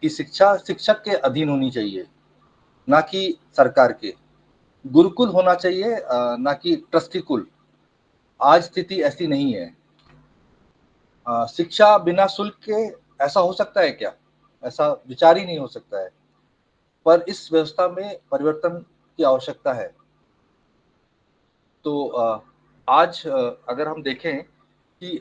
कि शिक्षा शिक्षक के अधीन होनी चाहिए, ना कि सरकार के। गुरुकुल होना चाहिए, ना कि ट्रस्टी कुल। आज स्थिति ऐसी नहीं है। शिक्षा बिना शुल्क के ऐसा हो सकता है क्या? ऐसा विचार ही नहीं हो सकता है। पर इस व्यवस्था में परिवर्तन की आवश्यकता है। तो आज अगर हम देखें कि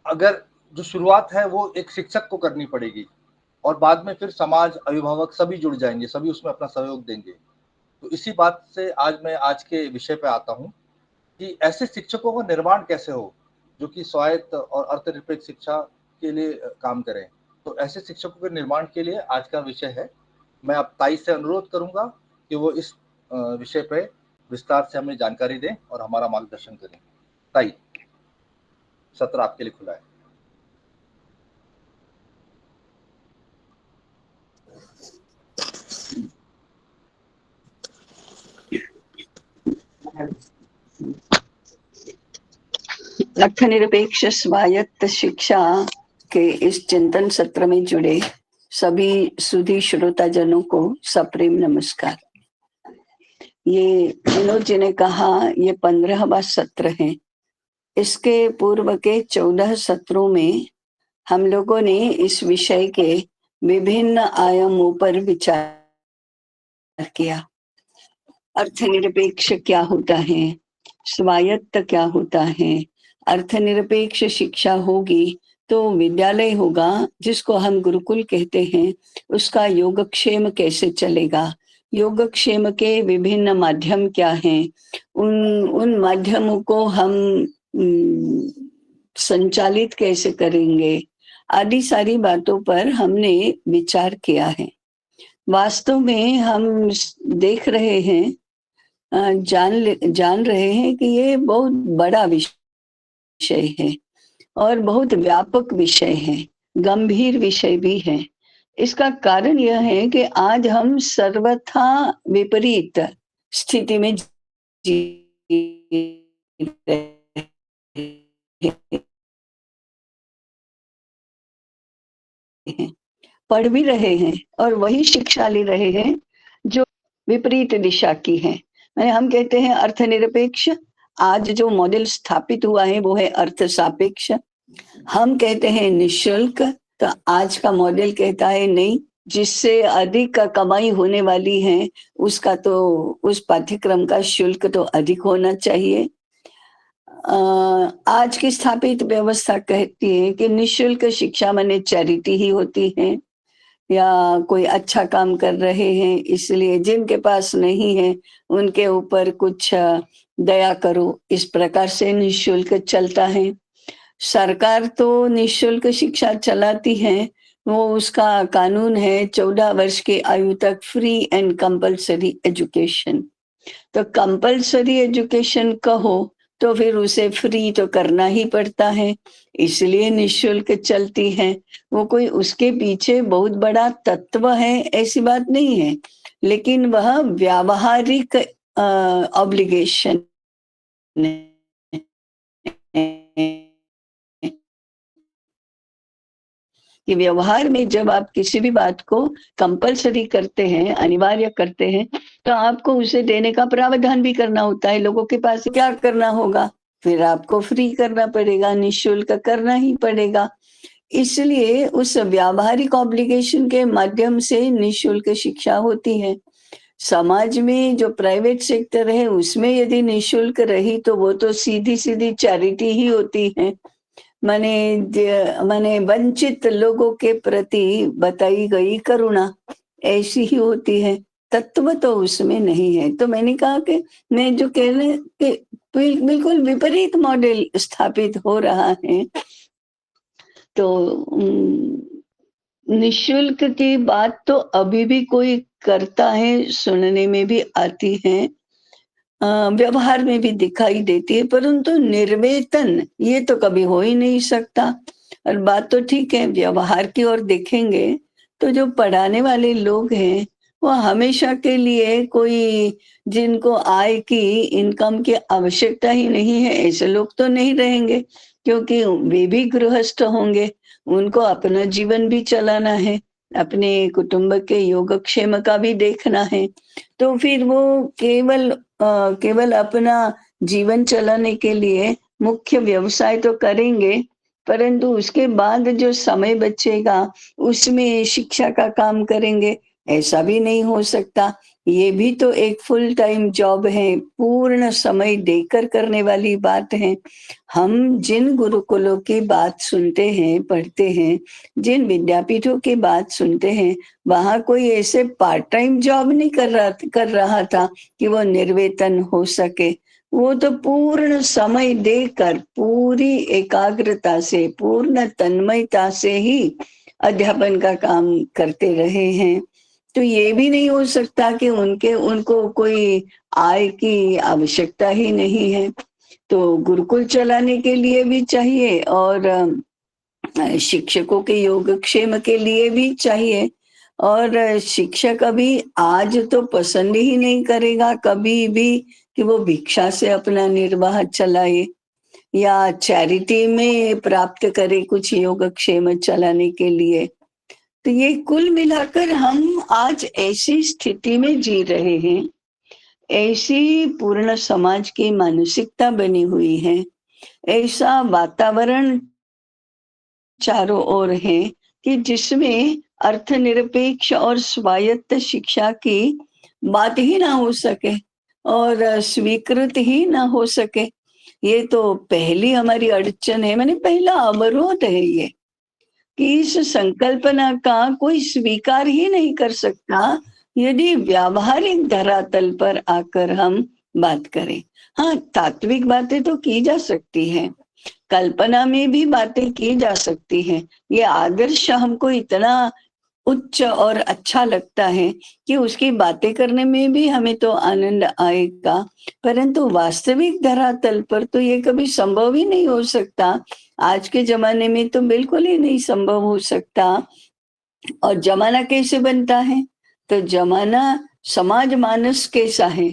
अगर जो शुरुआत है वो एक शिक्षक को करनी पड़ेगी और बाद में फिर समाज, अभिभावक सभी जुड़ जाएँगे, सभी उसमें अपना सहयोग देंगे। तो इसी बात से आज मैं आज के विषय पे आता हूँ कि ऐसे शिक्षकों का निर्माण कैसे हो, जो कि स्वायत्त और अर्थनिरपेक्ष शिक्षा के लिए काम करें। तो ऐसे शिक्षकों के निर्माण के लिए आज का विषय है। मैं अब ताई से अनुरोध करूँगा कि वो इस विषय पे विस्तार से हमें जानकारी दें और हमारा मार्गदर्शन करें। ताई, सत्र आपके लिए खुला है। अर्थनिरपेक्ष स्वायत्त शिक्षा के इस चिंतन सत्र में जुड़े सभी सुधी श्रोताजनों को सप्रेम नमस्कार। ये विनोद जी ने कहा ये 15वां सत्र है। इसके पूर्व के 14 सत्रों में हम लोगों ने इस विषय के विभिन्न आयामों पर विचार किया। अर्थनिरपेक्ष क्या होता है, स्वायत्त क्या होता है, अर्थनिरपेक्ष शिक्षा होगी तो विद्यालय होगा जिसको हम गुरुकुल कहते हैं, उसका योगक्षेम कैसे चलेगा, योगक्षेम के विभिन्न माध्यम क्या हैं, उन माध्यमों को हम संचालित कैसे करेंगे, आदि सारी बातों पर हमने विचार किया है। वास्तव में हम देख रहे हैं, जान रहे हैं कि ये बहुत बड़ा विषय है और बहुत व्यापक विषय है, गंभीर विषय भी है। इसका कारण यह है कि आज हम सर्वथा विपरीत स्थिति में जी रहे हैं, पढ़ भी रहे हैं और वही शिक्षा ले रहे हैं जो विपरीत दिशा की है। मैंने हम कहते हैं अर्थनिरपेक्ष, आज जो मॉडल स्थापित हुआ है वो है अर्थ सापेक्ष। हम कहते हैं निशुल्क, तो आज का मॉडल कहता है नहीं, जिससे अधिक कमाई होने वाली है उसका तो उस पाठ्यक्रम का शुल्क तो अधिक होना चाहिए। आज की स्थापित व्यवस्था कहती है कि निशुल्क शिक्षा माने चैरिटी ही होती है, या कोई अच्छा काम कर रहे हैं इसलिए जिनके पास नहीं है उनके ऊपर कुछ दया करो, इस प्रकार से निशुल्क चलता है। सरकार तो निशुल्क शिक्षा चलाती है, वो उसका कानून है 14 वर्ष की आयु तक फ्री एंड कंपल्सरी एजुकेशन। तो कंपल्सरी एजुकेशन कहो तो फिर उसे फ्री तो करना ही पड़ता है, इसलिए निशुल्क चलती है। वो कोई उसके पीछे बहुत बड़ा तत्व है ऐसी बात नहीं है, लेकिन वह व्यावहारिक ऑब्लिगेशन कि व्यवहार में जब आप किसी भी बात को कंपल्सरी करते हैं, अनिवार्य करते हैं, तो आपको उसे देने का प्रावधान भी करना होता है। लोगों के पास क्या करना होगा, फिर आपको फ्री करना पड़ेगा, निशुल्क करना ही पड़ेगा। इसलिए उस व्यावहारिक ऑब्लिगेशन के माध्यम से निशुल्क शिक्षा होती है। समाज में जो प्राइवेट सेक्टर है उसमें यदि निशुल्क रही तो वो तो सीधी सीधी चैरिटी ही होती है, माने वंचित लोगों के प्रति बताई गई करुणा ऐसी ही होती है, तत्व तो उसमें नहीं है। तो मैंने कहा कि मैं जो कह रहे कि बिल्कुल विपरीत मॉडल स्थापित हो रहा है। तो निशुल्क की बात तो अभी भी कोई करता है, सुनने में भी आती है, व्यवहार में भी दिखाई देती है, परंतु निर्वेतन ये तो कभी हो ही नहीं सकता। और बात तो ठीक है, व्यवहार की ओर देखेंगे तो जो पढ़ाने वाले लोग हैं वो हमेशा के लिए कोई जिनको आय की, इनकम की आवश्यकता ही नहीं है ऐसे लोग तो नहीं रहेंगे, क्योंकि वे भी गृहस्थ होंगे उनको अपना जीवन भी चलाना है, अपने कुटुंब के योगक्षेम का भी देखना है। तो फिर वो केवल अपना जीवन चलाने के लिए मुख्य व्यवसाय तो करेंगे, परंतु उसके बाद जो समय बचेगा, उसमें शिक्षा का काम करेंगे, ऐसा भी नहीं हो सकता। ये भी तो एक फुल टाइम जॉब है, पूर्ण समय देकर करने वाली बात है। हम जिन गुरुकुलों की बात सुनते हैं, पढ़ते हैं, जिन विद्यापीठों की बात सुनते हैं, वहाँ कोई ऐसे पार्ट टाइम जॉब नहीं कर रहा था कि वो निर्वेतन हो सके। वो तो पूर्ण समय देकर, पूरी एकाग्रता से, पूर्ण तन्मयता से ही अध्यापन का काम करते रहे हैं। तो ये भी नहीं हो सकता कि उनको कोई आय की आवश्यकता ही नहीं है। तो गुरुकुल चलाने के लिए भी चाहिए और शिक्षकों के योगक्षेम के लिए भी चाहिए। और शिक्षक अभी आज तो पसंद ही नहीं करेगा कभी भी कि वो भिक्षा से अपना निर्वाह चलाए या चैरिटी में प्राप्त करे कुछ योगक्षेम चलाने के लिए। तो ये कुल मिलाकर हम आज ऐसी स्थिति में जी रहे हैं, ऐसी पूर्ण समाज की मानसिकता बनी हुई है, ऐसा वातावरण चारों ओर है कि जिसमें अर्थनिरपेक्ष और स्वायत्त शिक्षा की बात ही ना हो सके और स्वीकृत ही ना हो सके। ये तो पहली हमारी अड़चन है, माने पहला अवरोध है ये, कि इस संकल्पना का कोई स्वीकार ही नहीं कर सकता यदि व्यावहारिक धरातल पर आकर हम बात करें। हाँ, तात्विक बातें तो की जा सकती हैं, कल्पना में भी बातें की जा सकती हैं। ये आदर्श हमको इतना उच्च और अच्छा लगता है कि उसकी बातें करने में भी हमें तो आनंद आएगा, परंतु वास्तविक धरातल पर तो ये कभी संभव ही नहीं हो सकता। आज के ज़माने में तो बिल्कुल ही नहीं संभव हो सकता। और ज़माना कैसे बनता है? तो ज़माना समाज मानस कैसा है?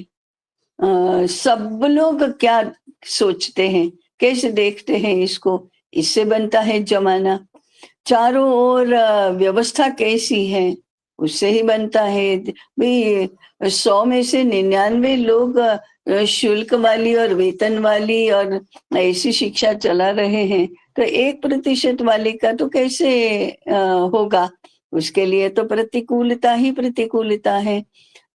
सब लोग क्या सोचते हैं, कैसे देखते हैं इसको, इससे बनता है ज़माना। चारों ओर व्यवस्था कैसी है, उससे ही बनता है। भई 100 में से 99 लोग शुल्क वाली और वेतन वाली और ऐसी शिक्षा चला रहे हैं, तो 1% वाले का तो कैसे होगा? उसके लिए तो प्रतिकूलता ही प्रतिकूलता है।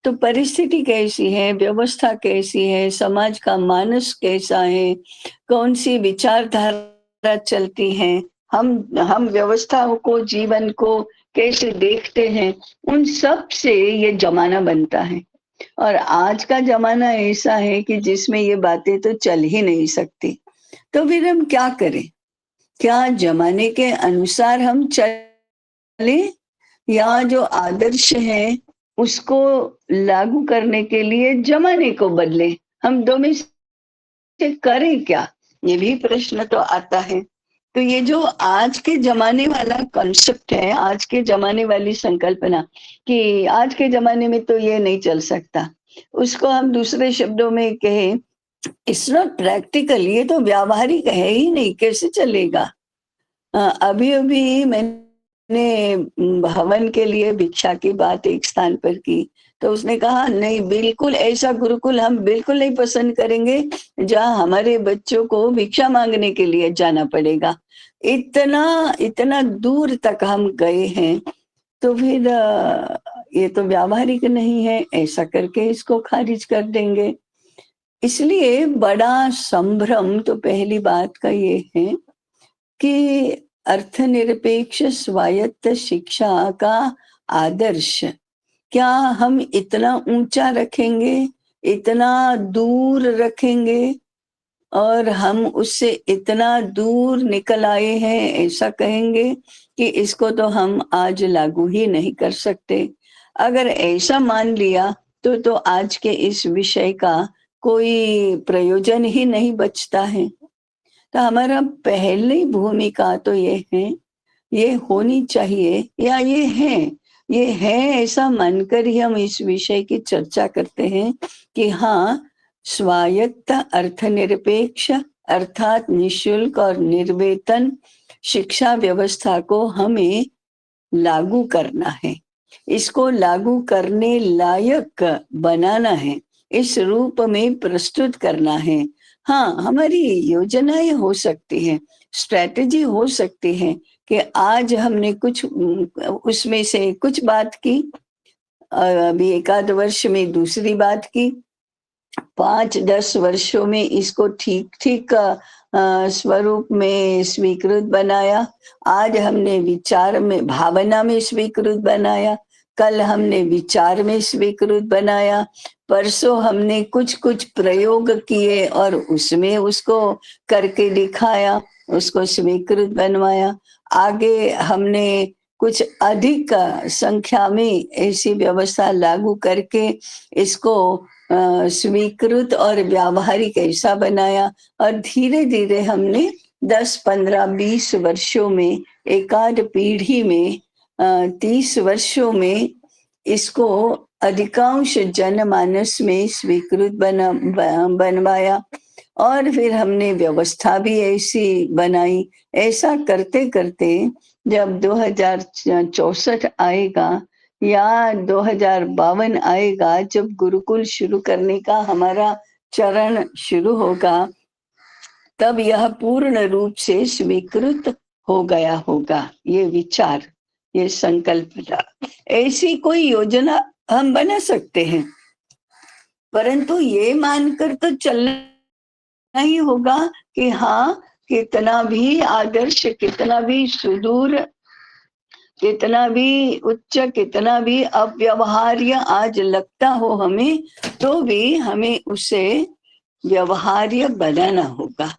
तो परिस्थिति कैसी है, व्यवस्था कैसी है, समाज का मानस कैसा है, कौन-सी विचारधारा चलती है, हम व्यवस्थाओं को, जीवन को कैसे देखते हैं, उन सब से ये ज़माना बनता है। और आज का ज़माना ऐसा है कि जिसमें ये बातें तो चल ही नहीं सकती। तो फिर हम क्या करें? क्या ज़माने के अनुसार हम चलें या जो आदर्श है उसको लागू करने के लिए ज़माने को बदलें? हम 2 में से करें क्या? ये भी प्रश्न तो आता है। तो ये जो आज के ज़माने वाला कॉन्सेप्ट है, आज के ज़माने वाली संकल्पना कि आज के ज़माने में तो ये नहीं चल सकता। उसको हम दूसरे शब्दों में कहें, इट्स नॉट प्रैक्टिकल, ये तो व्यावहारिक है ही नहीं, कैसे चलेगा? अभी-अभी मैंने भवन के लिए भिक्षा की बात एक स्थान पर की, तो उसने कहा नहीं, बिल्कुल ऐसा गुरुकुल हम बिल्कुल नहीं पसंद करेंगे, जहाँ हमारे बच्चों को भिक्षा माँगने के लिए जाना पड़ेगा। इतना इतना दूर तक हम गए हैं, तो फिर ये तो व्यावहारिक नहीं है, ऐसा करके इसको खारिज कर देंगे। इसलिए बड़ा संभ्रम तो पहली बात का ये है कि अर्थनिरपेक्ष स्वायत्त शिक्षा का आदर्श क्या हम इतना ऊंचा रखेंगे, इतना दूर रखेंगे और हम उससे इतना दूर निकल आए हैं, ऐसा कहेंगे कि इसको तो हम आज लागू ही नहीं कर सकते। अगर ऐसा मान लिया तो आज के इस विषय का कोई प्रयोजन ही नहीं बचता है। तो हमारा पहली भूमिका तो ये है, ये होनी चाहिए या ये है ऐसा मानकर ही हम इस विषय की चर्चा करते हैं कि हाँ, स्वायत्त अर्थनिरपेक्ष अर्थात निःशुल्क और निर्वेतन शिक्षा व्यवस्था को हमें लागू करना है, इसको लागू करने लायक बनाना है, इस रूप में प्रस्तुत करना है। हाँ, हमारी योजनाएं हो सकती हैं, स्ट्रैटेजी हो सकती है कि आज हमने कुछ उसमें से कुछ बात की, अभी 1 आध वर्ष में दूसरी बात की, 5-10 वर्षों में इसको ठीक ठीक स्वरूप में स्वीकृत बनाया। आज हमने विचार में, भावना में स्वीकृत बनाया, कल हमने विचार में स्वीकृत बनाया, परसों हमने कुछ कुछ प्रयोग किए और उसमें उसको करके दिखाया, उसको स्वीकृत बनवाया। आगे हमने कुछ अधिक संख्या में ऐसी व्यवस्था लागू करके इसको स्वीकृत और व्यावहारिक ऐसा बनाया, और धीरे धीरे हमने 10-15-20 वर्षों में, 1 आध पीढ़ी में, 30 वर्षों में इसको अधिकांश जनमानस में स्वीकृत बनवाया, और फिर हमने व्यवस्था भी ऐसी बनाई। ऐसा करते करते जब 2064 आएगा या 2052 आएगा, जब गुरुकुल शुरू करने का हमारा चरण शुरू होगा, तब यह पूर्ण रूप से स्वीकृत हो गया होगा। ये विचार, ये संकल्पना, ऐसी कोई योजना हम बना सकते हैं, परंतु ये मानकर तो चलना ही होगा कि हाँ, कितना भी आदर्श, कितना भी सुदूर, कितना भी उच्च, कितना भी अव्यवहार्य आज लगता हो हमें, तो भी हमें उसे व्यवहार्य बनाना होगा,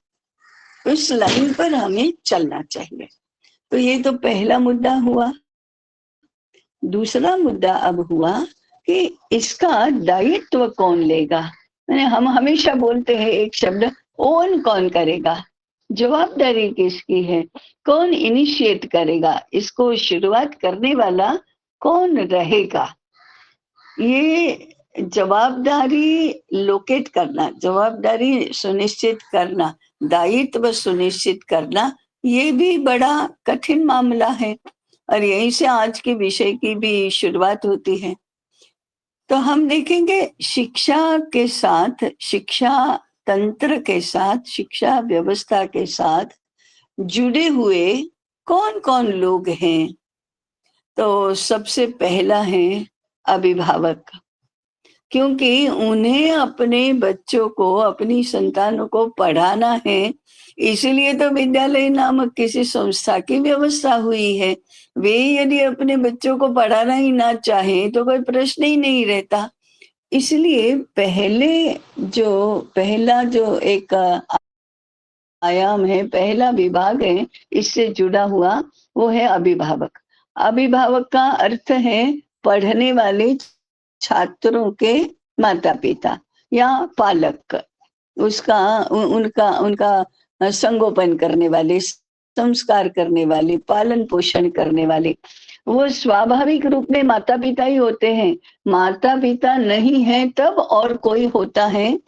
उस लाइन पर हमें चलना चाहिए। तो ये तो पहला मुद्दा हुआ। दूसरा मुद्दा अब हुआ कि इसका दायित्व कौन लेगा। हम हमेशा बोलते हैं एक शब्द, ओन कौन करेगा, जवाबदारी किसकी है, कौन इनिशिएट करेगा, इसको शुरुआत करने वाला कौन रहेगा। ये जवाबदारी लोकेट करना, जवाबदारी सुनिश्चित करना, दायित्व सुनिश्चित करना, ये भी बड़ा कठिन मामला है, और यहीं से आज के विषय की भी शुरुआत होती है। तो हम देखेंगे शिक्षा के साथ, शिक्षा तंत्र के साथ, शिक्षा व्यवस्था के साथ जुड़े हुए कौन कौन लोग हैं। तो सबसे पहला है अभिभावक, क्योंकि उन्हें अपने बच्चों को, अपनी संतानों को पढ़ाना है, इसलिए तो विद्यालय नामक किसी संस्था की व्यवस्था हुई है। वे यदि अपने बच्चों को पढ़ाना ही ना चाहें तो कोई प्रश्न ही नहीं रहता। इसलिए पहला जो एक आयाम है, पहला विभाग है इससे जुड़ा हुआ, वो है अभिभावक। अभिभावक का अर्थ है पढ़ने वाले छात्रों के माता पिता या पालक, उनका संगोपन करने वाले, संस्कार करने वाले, पालन पोषण करने वाले। वो स्वाभाविक रूप में माता पिता ही होते हैं। माता पिता नहीं है तब और कोई होता है,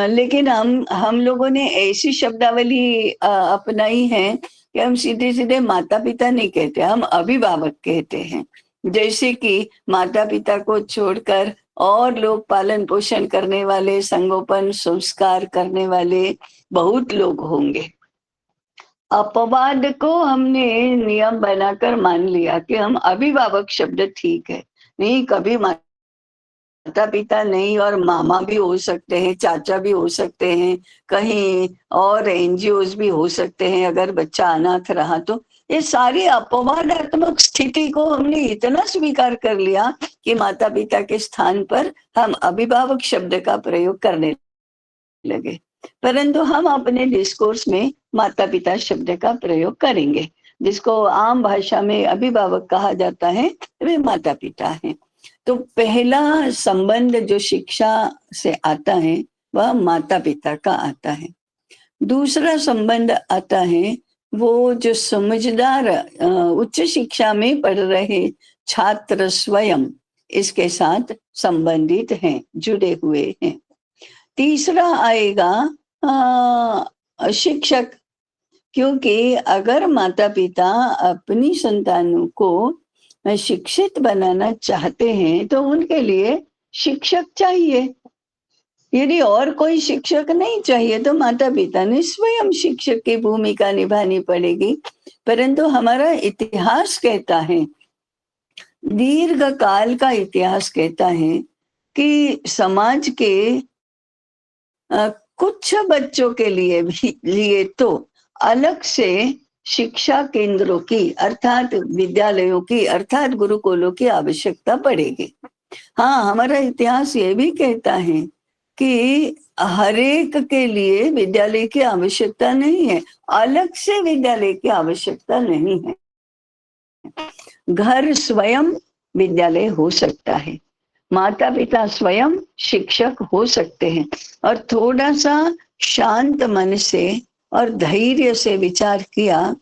लेकिन हम लोगों ने ऐसी शब्दावली अपनाई है कि हम सीधे सीधे माता पिता नहीं कहते, हम अभिभावक कहते हैं। जैसे कि माता पिता को छोड़कर और लोग पालन पोषण करने वाले, संगोपन संस्कार करने वाले बहुत लोग होंगे। अपवाद को हमने नियम बनाकर मान लिया कि हम अभिभावक शब्द ठीक है, नहीं, कभी माता पिता नहीं, और मामा भी हो सकते हैं, चाचा भी हो सकते हैं, कहीं और एनजीओज भी हो सकते हैं अगर बच्चा अनाथ रहा तो। ये सारी अपवादात्मक स्थिति को हमने इतना स्वीकार कर लिया कि माता पिता के स्थान पर हम अभिभावक शब्द का प्रयोग करने लगे। परंतु हम अपने डिस्कोर्स में माता पिता शब्द का प्रयोग करेंगे, जिसको आम भाषा में अभिभावक कहा जाता है, वे माता पिता हैं। तो पहला संबंध जो शिक्षा से आता है वह माता पिता का आता है। दूसरा संबंध आता है वो जो समझदार उच्च शिक्षा में पढ़ रहे छात्र स्वयं इसके साथ संबंधित हैं, जुड़े हुए हैं। तीसरा आएगा शिक्षक, क्योंकि अगर माता पिता अपनी संतानों को शिक्षित बनाना चाहते हैं तो उनके लिए शिक्षक चाहिए। यदि और कोई शिक्षक नहीं चाहिए तो माता पिता ने स्वयं शिक्षक की भूमिका निभानी पड़ेगी। परंतु हमारा इतिहास कहता है, दीर्घ काल का इतिहास कहता है कि समाज के कुछ बच्चों के लिए तो अलग से शिक्षा केंद्रों की अर्थात विद्यालयों की अर्थात गुरुकुलों की आवश्यकता पड़ेगी। हाँ, हमारा इतिहास ये भी कहता है कि हर एक के लिए विद्यालय की आवश्यकता नहीं है, अलग से विद्यालय की आवश्यकता नहीं है। घर स्वयं विद्यालय हो सकता है, माता पिता स्वयं शिक्षक हो सकते हैं। और थोड़ा सा शांत मन से और धैर्य से विचार किया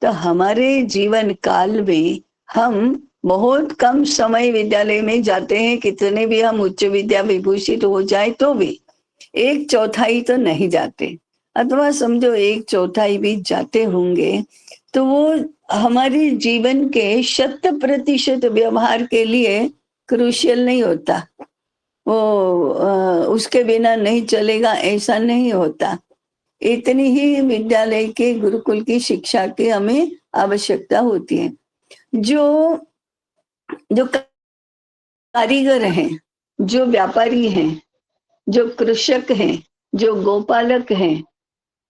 तो हमारे जीवन काल में हम बहुत कम समय विद्यालय में जाते हैं। कितने भी हम उच्च विद्या विभूषित हो जाए तो भी 1/4 तो नहीं जाते, अथवा समझो 1/4 भी जाते होंगे तो वो हमारे जीवन के 100% व्यवहार के लिए क्रूशियल नहीं होता। वो उसके बिना नहीं चलेगा ऐसा नहीं होता। इतनी ही विद्यालय के गुरुकुल की शिक्षा की हमें आवश्यकता होती है। जो जो कारीगर हैं, जो व्यापारी हैं, जो कृषक हैं, जो गोपालक हैं,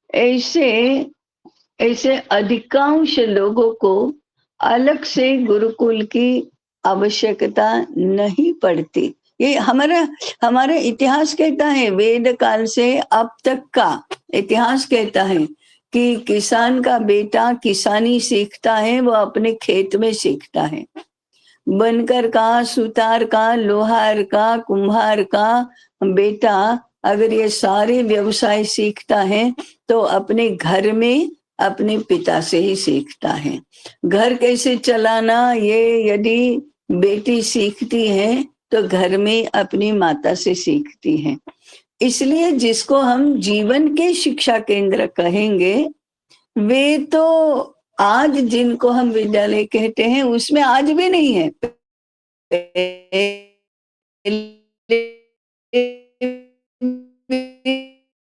ऐसे ऐसे अधिकांश लोगों को अलग से गुरुकुल की आवश्यकता नहीं पड़ती। ये हमारा हमारा इतिहास कहता है, वेद काल से अब तक का इतिहास कहता है कि किसान का बेटा किसानी सीखता है, वो अपने खेत में सीखता है। बनकर का, सुतार का, लोहार का, कुम्हार का बेटा अगर ये सारे व्यवसाय सीखता है तो अपने घर में अपने पिता से ही सीखता है। घर कैसे चलाना ये यदि बेटी सीखती है तो घर में अपनी माता से सीखती है। इसलिए जिसको हम जीवन के शिक्षा केंद्र कहेंगे, वे तो आज जिनको हम विद्यालय कहते हैं उसमें आज भी नहीं है,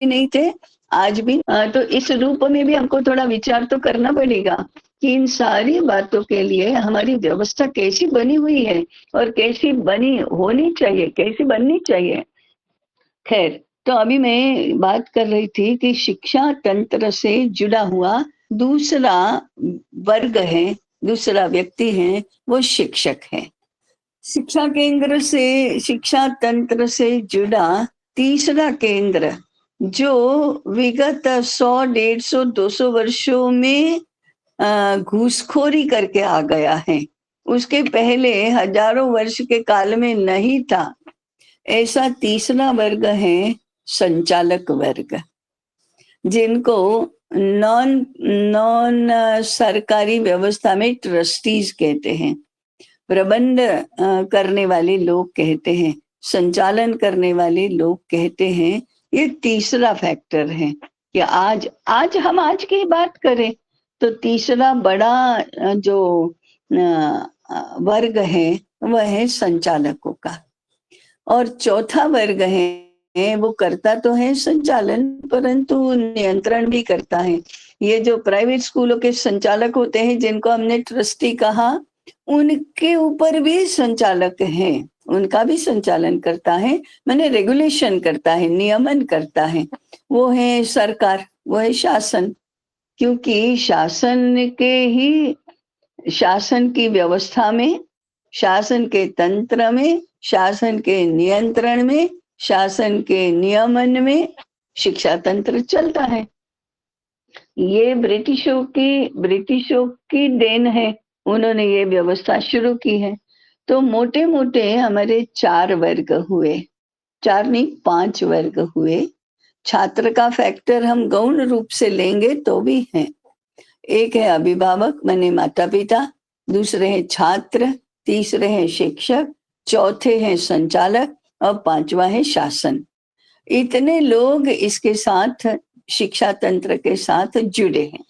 नहीं थे, आज भी। तो इस रूप में भी हमको थोड़ा विचार तो करना पड़ेगा कि इन सारी बातों के लिए हमारी व्यवस्था कैसी बनी हुई है और कैसी बनी होनी चाहिए, कैसी बननी चाहिए। खैर, तो अभी मैं बात कर रही थी कि शिक्षा तंत्र से जुड़ा हुआ दूसरा वर्ग है, दूसरा व्यक्ति है, वो शिक्षक है। शिक्षा केंद्र से, शिक्षा तंत्र से जुड़ा तीसरा केंद्र जो विगत 100, 150, 200 वर्षों में घूसखोरी करके आ गया है, उसके पहले हजारों वर्ष के काल में नहीं था। ऐसा तीसरा वर्ग है संचालक वर्ग, जिनको नॉन नॉन सरकारी व्यवस्था में ट्रस्टीज कहते हैं। प्रबंध करने वाले लोग कहते हैं, संचालन करने वाले लोग कहते हैं। ये तीसरा फैक्टर है कि आज हम आज की बात करें तो तीसरा बड़ा जो वर्ग है वह है संचालकों का। और चौथा वर्ग है वो करता तो है संचालन परंतु नियंत्रण भी करता है। ये जो प्राइवेट स्कूलों के संचालक होते हैं जिनको हमने ट्रस्टी कहा, उनके ऊपर भी संचालक है, उनका भी संचालन करता है, माने रेगुलेशन करता है, नियमन करता है। वो है सरकार, वो है शासन। क्योंकि शासन की व्यवस्था में, शासन के तंत्र में, शासन के नियंत्रण में, शासन के नियमन में शिक्षा तंत्र चलता है। ये ब्रिटिशों की देन है, उन्होंने ये व्यवस्था शुरू की है। तो मोटे मोटे हमारे 4 वर्ग हुए, 4 नहीं 5 वर्ग हुए। छात्र का फैक्टर हम गौण रूप से लेंगे तो भी है। एक है अभिभावक माने माता पिता, दूसरे हैं छात्र, तीसरे हैं शिक्षक, चौथे हैं संचालक और 5वां है शासन। इतने लोग इसके साथ शिक्षा तंत्र के साथ जुड़े हैं।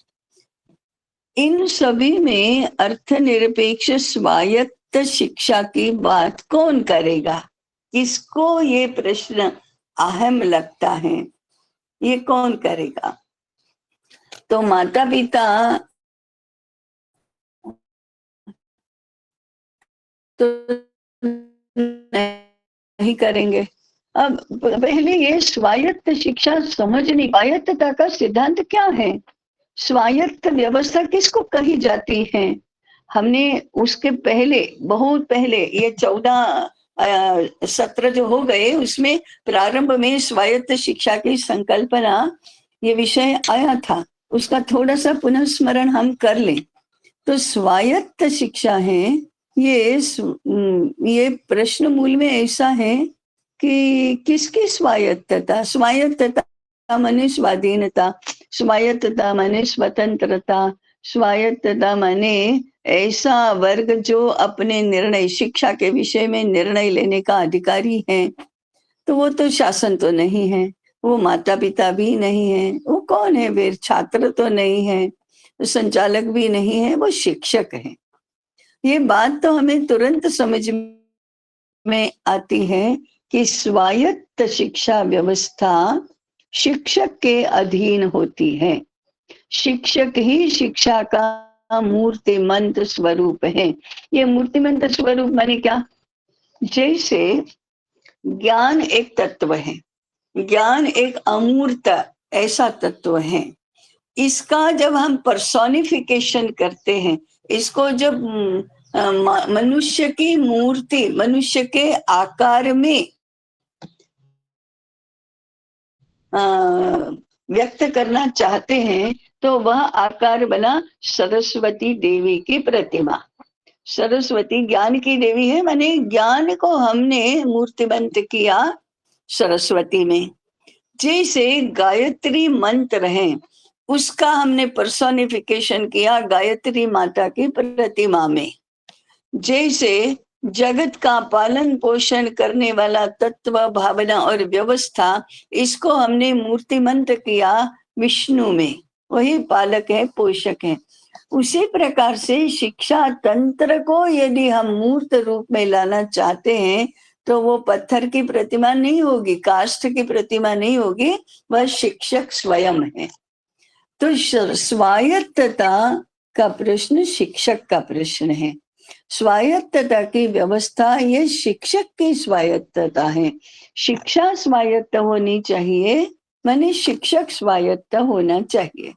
इन सभी में अर्थनिरपेक्ष स्वायत्त शिक्षा की बात कौन करेगा? किसको ये प्रश्न अहम लगता है? ये कौन करेगा? तो माता पिता तो नहीं करेंगे। अब पहले ये स्वायत्त शिक्षा समझनी, स्वायत्तता का सिद्धांत क्या है? स्वायत्त व्यवस्था किसको कही जाती है? हमने उसके पहले, बहुत पहले, ये 14 सत्र जो हो गए उसमें प्रारंभ में स्वायत्त शिक्षा की संकल्पना, ये विषय आया था, उसका थोड़ा सा पुनः स्मरण हम कर लें। तो स्वायत्त शिक्षा है, ये प्रश्न मूल में ऐसा है कि किसकी स्वायत्तता? स्वायत्तता माने स्वाधीनता, स्वायत्तता माने स्वतंत्रता, स्वायत्तता माने ऐसा वर्ग जो अपने निर्णय, शिक्षा के विषय में निर्णय लेने का अधिकारी है। तो वो तो शासन तो नहीं है, वो माता पिता भी नहीं है, वो कौन है फिर? छात्र तो नहीं है, संचालक भी नहीं है, वो शिक्षक है। ये बात तो हमें तुरंत समझ में आती है कि स्वायत्त शिक्षा व्यवस्था शिक्षक के अधीन होती है। शिक्षक ही शिक्षा का मूर्तिमंत स्वरूप है। ये मूर्तिमंत स्वरूप माने क्या? जैसे ज्ञान एक तत्व है, ज्ञान एक अमूर्त ऐसा तत्व है। इसका जब हम पर्सोनिफिकेशन करते हैं, इसको जब मनुष्य की मूर्ति, मनुष्य के आकार में व्यक्त करना चाहते हैं, तो वह आकार बना सरस्वती देवी की प्रतिमा। सरस्वती ज्ञान की देवी है, माने ज्ञान को हमने मूर्तिबंत किया सरस्वती में। जैसे गायत्री मंत्र है, उसका हमने पर्सोनिफिकेशन किया गायत्री माता की प्रतिमा में। जैसे जगत का पालन पोषण करने वाला तत्व, भावना और व्यवस्था, इसको हमने मूर्तिमंत किया विष्णु में, वही पालक है, पोषक है। उसी प्रकार से शिक्षा तंत्र को यदि हम मूर्त रूप में लाना चाहते हैं, तो वो पत्थर की प्रतिमा नहीं होगी, काष्ठ की प्रतिमा नहीं होगी, वह शिक्षक स्वयं है। तो स्वायत्तता का प्रश्न शिक्षक का प्रश्न है। स्वायत्तता की व्यवस्था ये शिक्षक की स्वायत्तता है। शिक्षा स्वायत्त होनी चाहिए, माने शिक्षक स्वायत्त होना चाहिए।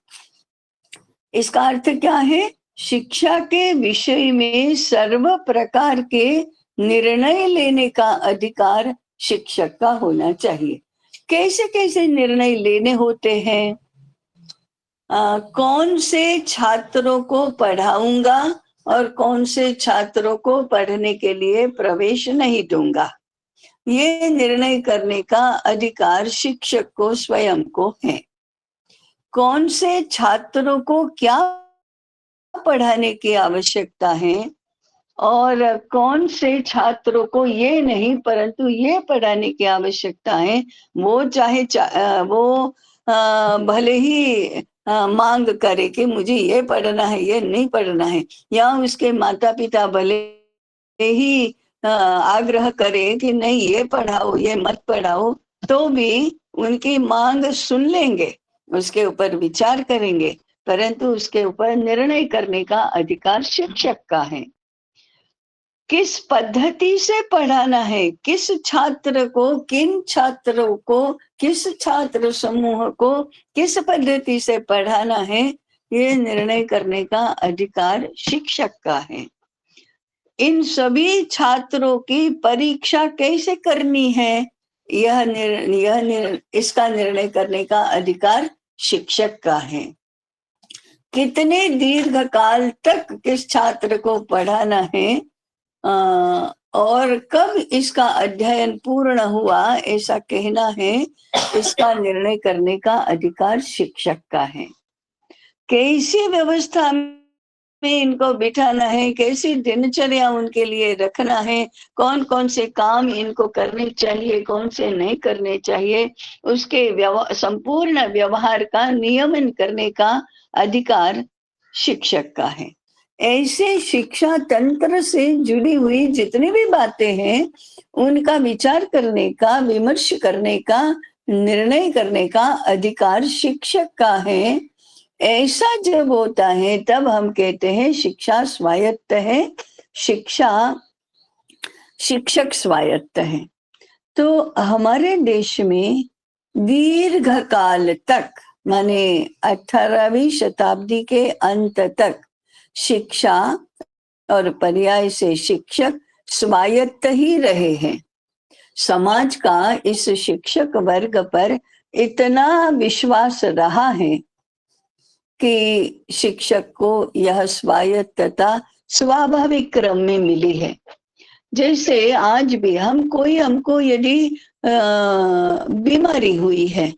इसका अर्थ क्या है? शिक्षा के विषय में सर्व प्रकार के निर्णय लेने का अधिकार शिक्षक का होना चाहिए। कैसे कैसे निर्णय लेने होते हैं? कौन से छात्रों को पढ़ाऊंगा और कौन से छात्रों को पढ़ने के लिए प्रवेश नहीं दूंगा, ये निर्णय करने का अधिकार शिक्षक को स्वयं को है। कौन से छात्रों को क्या पढ़ाने की आवश्यकता है और कौन से छात्रों को ये नहीं परंतु ये पढ़ाने की आवश्यकता है, वो चाहे वो भले ही मांग करे कि मुझे ये पढ़ना है, ये नहीं पढ़ना है, या उसके माता पिता भले ही आग्रह करे कि नहीं ये पढ़ाओ, ये मत पढ़ाओ, तो भी उनकी मांग सुन लेंगे, उसके ऊपर विचार करेंगे, परंतु उसके ऊपर निर्णय करने का अधिकार शिक्षक का है। किस पद्धति से पढ़ाना है, किस छात्र को, किन छात्रों को, किस छात्र समूह को किस पद्धति से पढ़ाना है, ये निर्णय करने का अधिकार शिक्षक का है। इन सभी छात्रों की परीक्षा कैसे करनी है, इसका निर्णय करने का अधिकार शिक्षक का है। कितने दीर्घ काल तक किस छात्र को पढ़ाना है और कब इसका अध्ययन पूर्ण हुआ ऐसा कहना है, इसका निर्णय करने का अधिकार शिक्षक का है। कैसी व्यवस्था में इनको बिठाना है, कैसी दिनचर्या उनके लिए रखना है, कौन कौन से काम इनको करने चाहिए, कौन से नहीं करने चाहिए, उसके संपूर्ण व्यवहार का नियमन करने का अधिकार शिक्षक का है। ऐसे शिक्षा तंत्र से जुड़ी हुई जितनी भी बातें हैं, उनका विचार करने का, विमर्श करने का, निर्णय करने का अधिकार शिक्षक का है। ऐसा जब होता है तब हम कहते हैं शिक्षा स्वायत्त है, शिक्षा शिक्षक स्वायत्त है। तो हमारे देश में दीर्घ काल तक, माने 18वीं शताब्दी के अंत तक शिक्षा और पर्याय से शिक्षक स्वायत्त ही रहे हैं। समाज का इस शिक्षक वर्ग पर इतना विश्वास रहा है कि शिक्षक को यह स्वायत्तता स्वाभाविक क्रम में मिली है। जैसे आज भी हमको यदि बीमारी हुई है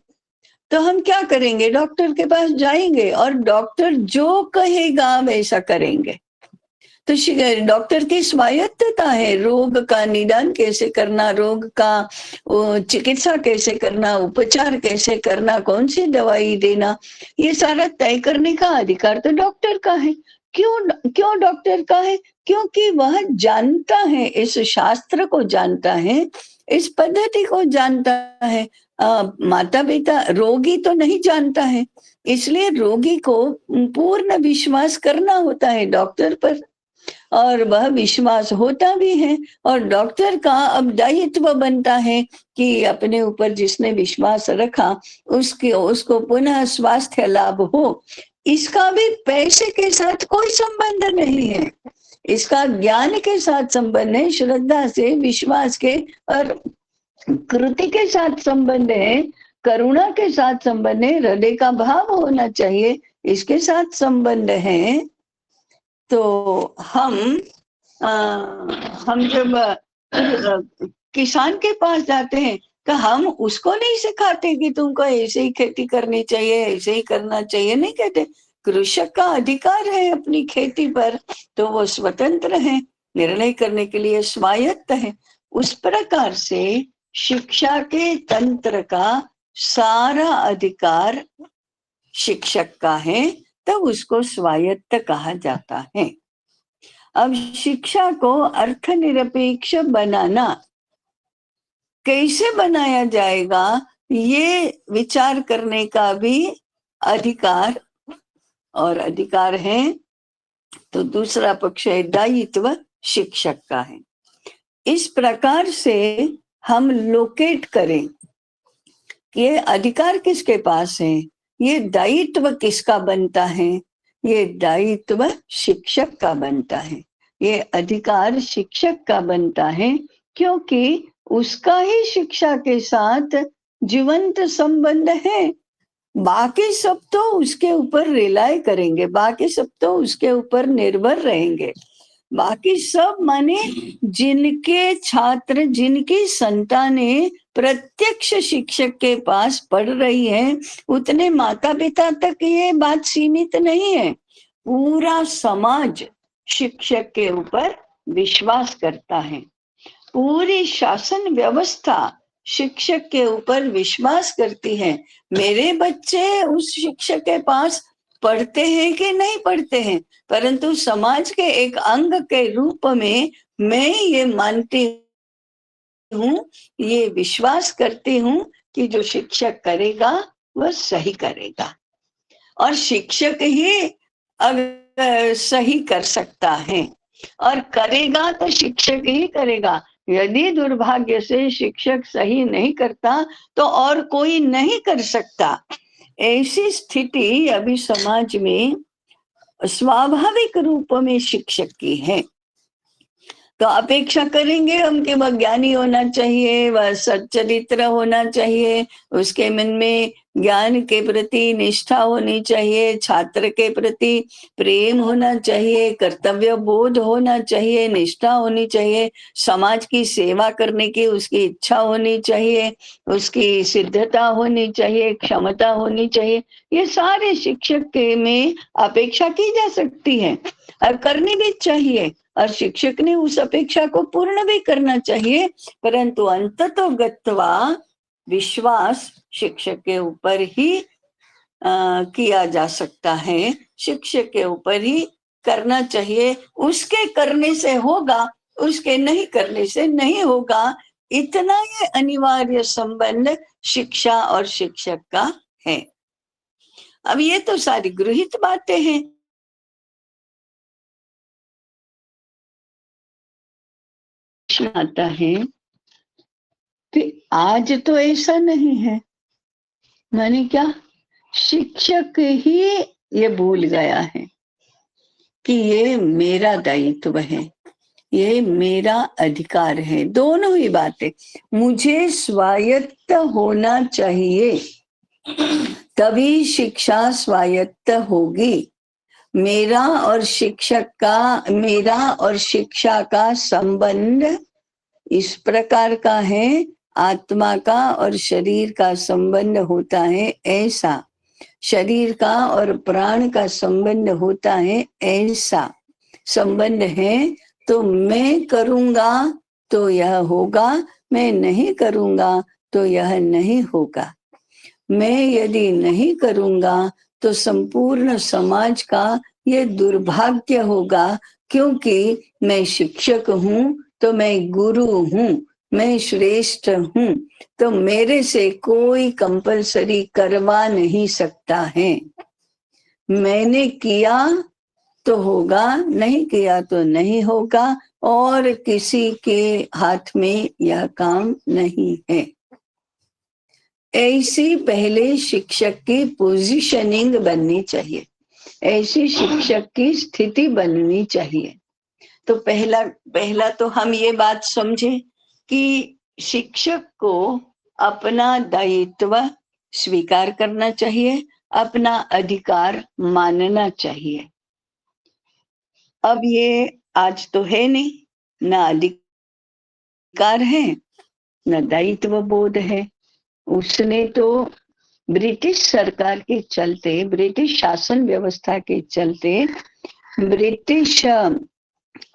तो हम क्या करेंगे, डॉक्टर के पास जाएंगे और डॉक्टर जो कहेगा वैसा करेंगे। तो डॉक्टर की स्वायत्तता है, रोग का निदान कैसे करना, रोग का चिकित्सा कैसे करना, उपचार कैसे करना, कौन सी दवाई देना, ये सारा तय करने का अधिकार तो डॉक्टर का है। क्यों डॉक्टर का है? क्योंकि वह जानता है, इस शास्त्र को जानता है, इस पद्धति को जानता है। माता पिता, रोगी तो नहीं जानता है, इसलिए रोगी को पूर्ण विश्वास करना होता है डॉक्टर पर, और वह विश्वास होता भी है। और डॉक्टर का अब दायित्व बनता है कि अपने ऊपर जिसने विश्वास रखा उसको पुनः स्वास्थ्य लाभ हो। इसका भी पैसे के साथ कोई संबंध नहीं है, इसका ज्ञान के साथ संबंध है, श्रद्धा से, विश्वास के और कृति के साथ संबंध है, करुणा के साथ संबंध है, हृदय का भाव होना चाहिए, इसके साथ संबंध है। तो हम जब किसान के पास जाते हैं तो हम उसको नहीं सिखाते कि तुमको ऐसे ही खेती करनी चाहिए, ऐसे ही करना चाहिए, नहीं कहते। कृषक का अधिकार है अपनी खेती पर, तो वो स्वतंत्र है, निर्णय करने के लिए स्वायत्त है। उस प्रकार से शिक्षा के तंत्र का सारा अधिकार शिक्षक का है, तब उसको स्वायत्त कहा जाता है। अब शिक्षा को अर्थनिरपेक्ष बनाना कैसे बनाया जाएगा, ये विचार करने का भी अधिकार है। तो दूसरा पक्ष है दायित्व शिक्षक का है। इस प्रकार से हम लोकेट करें, ये अधिकार किसके पास है, ये दायित्व किसका बनता है, ये दायित्व शिक्षक का बनता है, ये अधिकार शिक्षक का बनता है, क्योंकि उसका ही शिक्षा के साथ जीवंत संबंध है। बाकी सब तो उसके ऊपर रिलाय करेंगे, बाकी सब तो उसके ऊपर निर्भर रहेंगे। बाकी सब माने जिनके छात्र, जिनकी संतानें प्रत्यक्ष शिक्षक के पास पढ़ रही है, उतने माता पिता तक ये बात सीमित नहीं है। पूरा समाज शिक्षक के ऊपर विश्वास करता है, पूरी शासन व्यवस्था शिक्षक के ऊपर विश्वास करती है। मेरे बच्चे उस शिक्षक के पास पढ़ते हैं कि नहीं पढ़ते हैं, परंतु समाज के एक अंग के रूप में मैं ये मानती हूँ, ये विश्वास करती हूँ कि जो शिक्षक करेगा वह सही करेगा, और शिक्षक ही अगर सही कर सकता है और करेगा तो शिक्षक ही करेगा। यदि दुर्भाग्य से शिक्षक सही नहीं करता तो और कोई नहीं कर सकता। ऐसी स्थिति अभी समाज में स्वाभाविक रूप में शिक्षक की है। तो अपेक्षा करेंगे हम कि वह ज्ञानी होना चाहिए, वह सच्चरित्र होना चाहिए, उसके मन में ज्ञान के प्रति निष्ठा होनी चाहिए, छात्र के प्रति प्रेम होना चाहिए, कर्तव्य बोध होना चाहिए, निष्ठा होनी चाहिए, समाज की सेवा करने की उसकी इच्छा होनी चाहिए, उसकी सिद्धता होनी चाहिए, क्षमता होनी चाहिए। ये सारे शिक्षक के में अपेक्षा की जा सकती है और करनी भी चाहिए, और शिक्षक ने उस अपेक्षा को पूर्ण भी करना चाहिए। परंतु अंततो गत्वा विश्वास शिक्षक के ऊपर ही किया जा सकता है, शिक्षक के ऊपर ही करना चाहिए। उसके करने से होगा, उसके नहीं करने से नहीं होगा, इतना ये अनिवार्य संबंध शिक्षा और शिक्षक का है। अब ये तो सारी गृहीत बातें हैं। प्रश्न आता है कि आज तो ऐसा नहीं है, माने क्या, शिक्षक ही ये भूल गया है कि ये मेरा दायित्व है, ये मेरा अधिकार है। दोनों ही बातें, मुझे स्वायत्त होना चाहिए, तभी शिक्षा स्वायत्त होगी। मेरा और शिक्षा का संबंध इस प्रकार का है, आत्मा का और शरीर का संबंध होता है ऐसा, शरीर का और प्राण का संबंध होता है ऐसा संबंध है। तो मैं करूंगा तो यह होगा, मैं नहीं करूंगा तो यह नहीं होगा। मैं यदि नहीं करूंगा तो संपूर्ण समाज का ये दुर्भाग्य होगा, क्योंकि मैं शिक्षक हूं तो मैं गुरु हूं, मैं श्रेष्ठ हूं, तो मेरे से कोई कंपलसरी करवा नहीं सकता है। मैंने किया तो होगा, नहीं किया तो नहीं होगा, और किसी के हाथ में यह काम नहीं है। ऐसी पहले शिक्षक की पोजीशनिंग बननी चाहिए, ऐसी शिक्षक की स्थिति बननी चाहिए। तो पहला तो हम ये बात समझे कि शिक्षक को अपना दायित्व स्वीकार करना चाहिए, अपना अधिकार मानना चाहिए। अब ये आज तो है नहीं, ना अधिकार है न दायित्व बोध है। उसने तो ब्रिटिश सरकार के चलते, ब्रिटिश शासन व्यवस्था के चलते, ब्रिटिश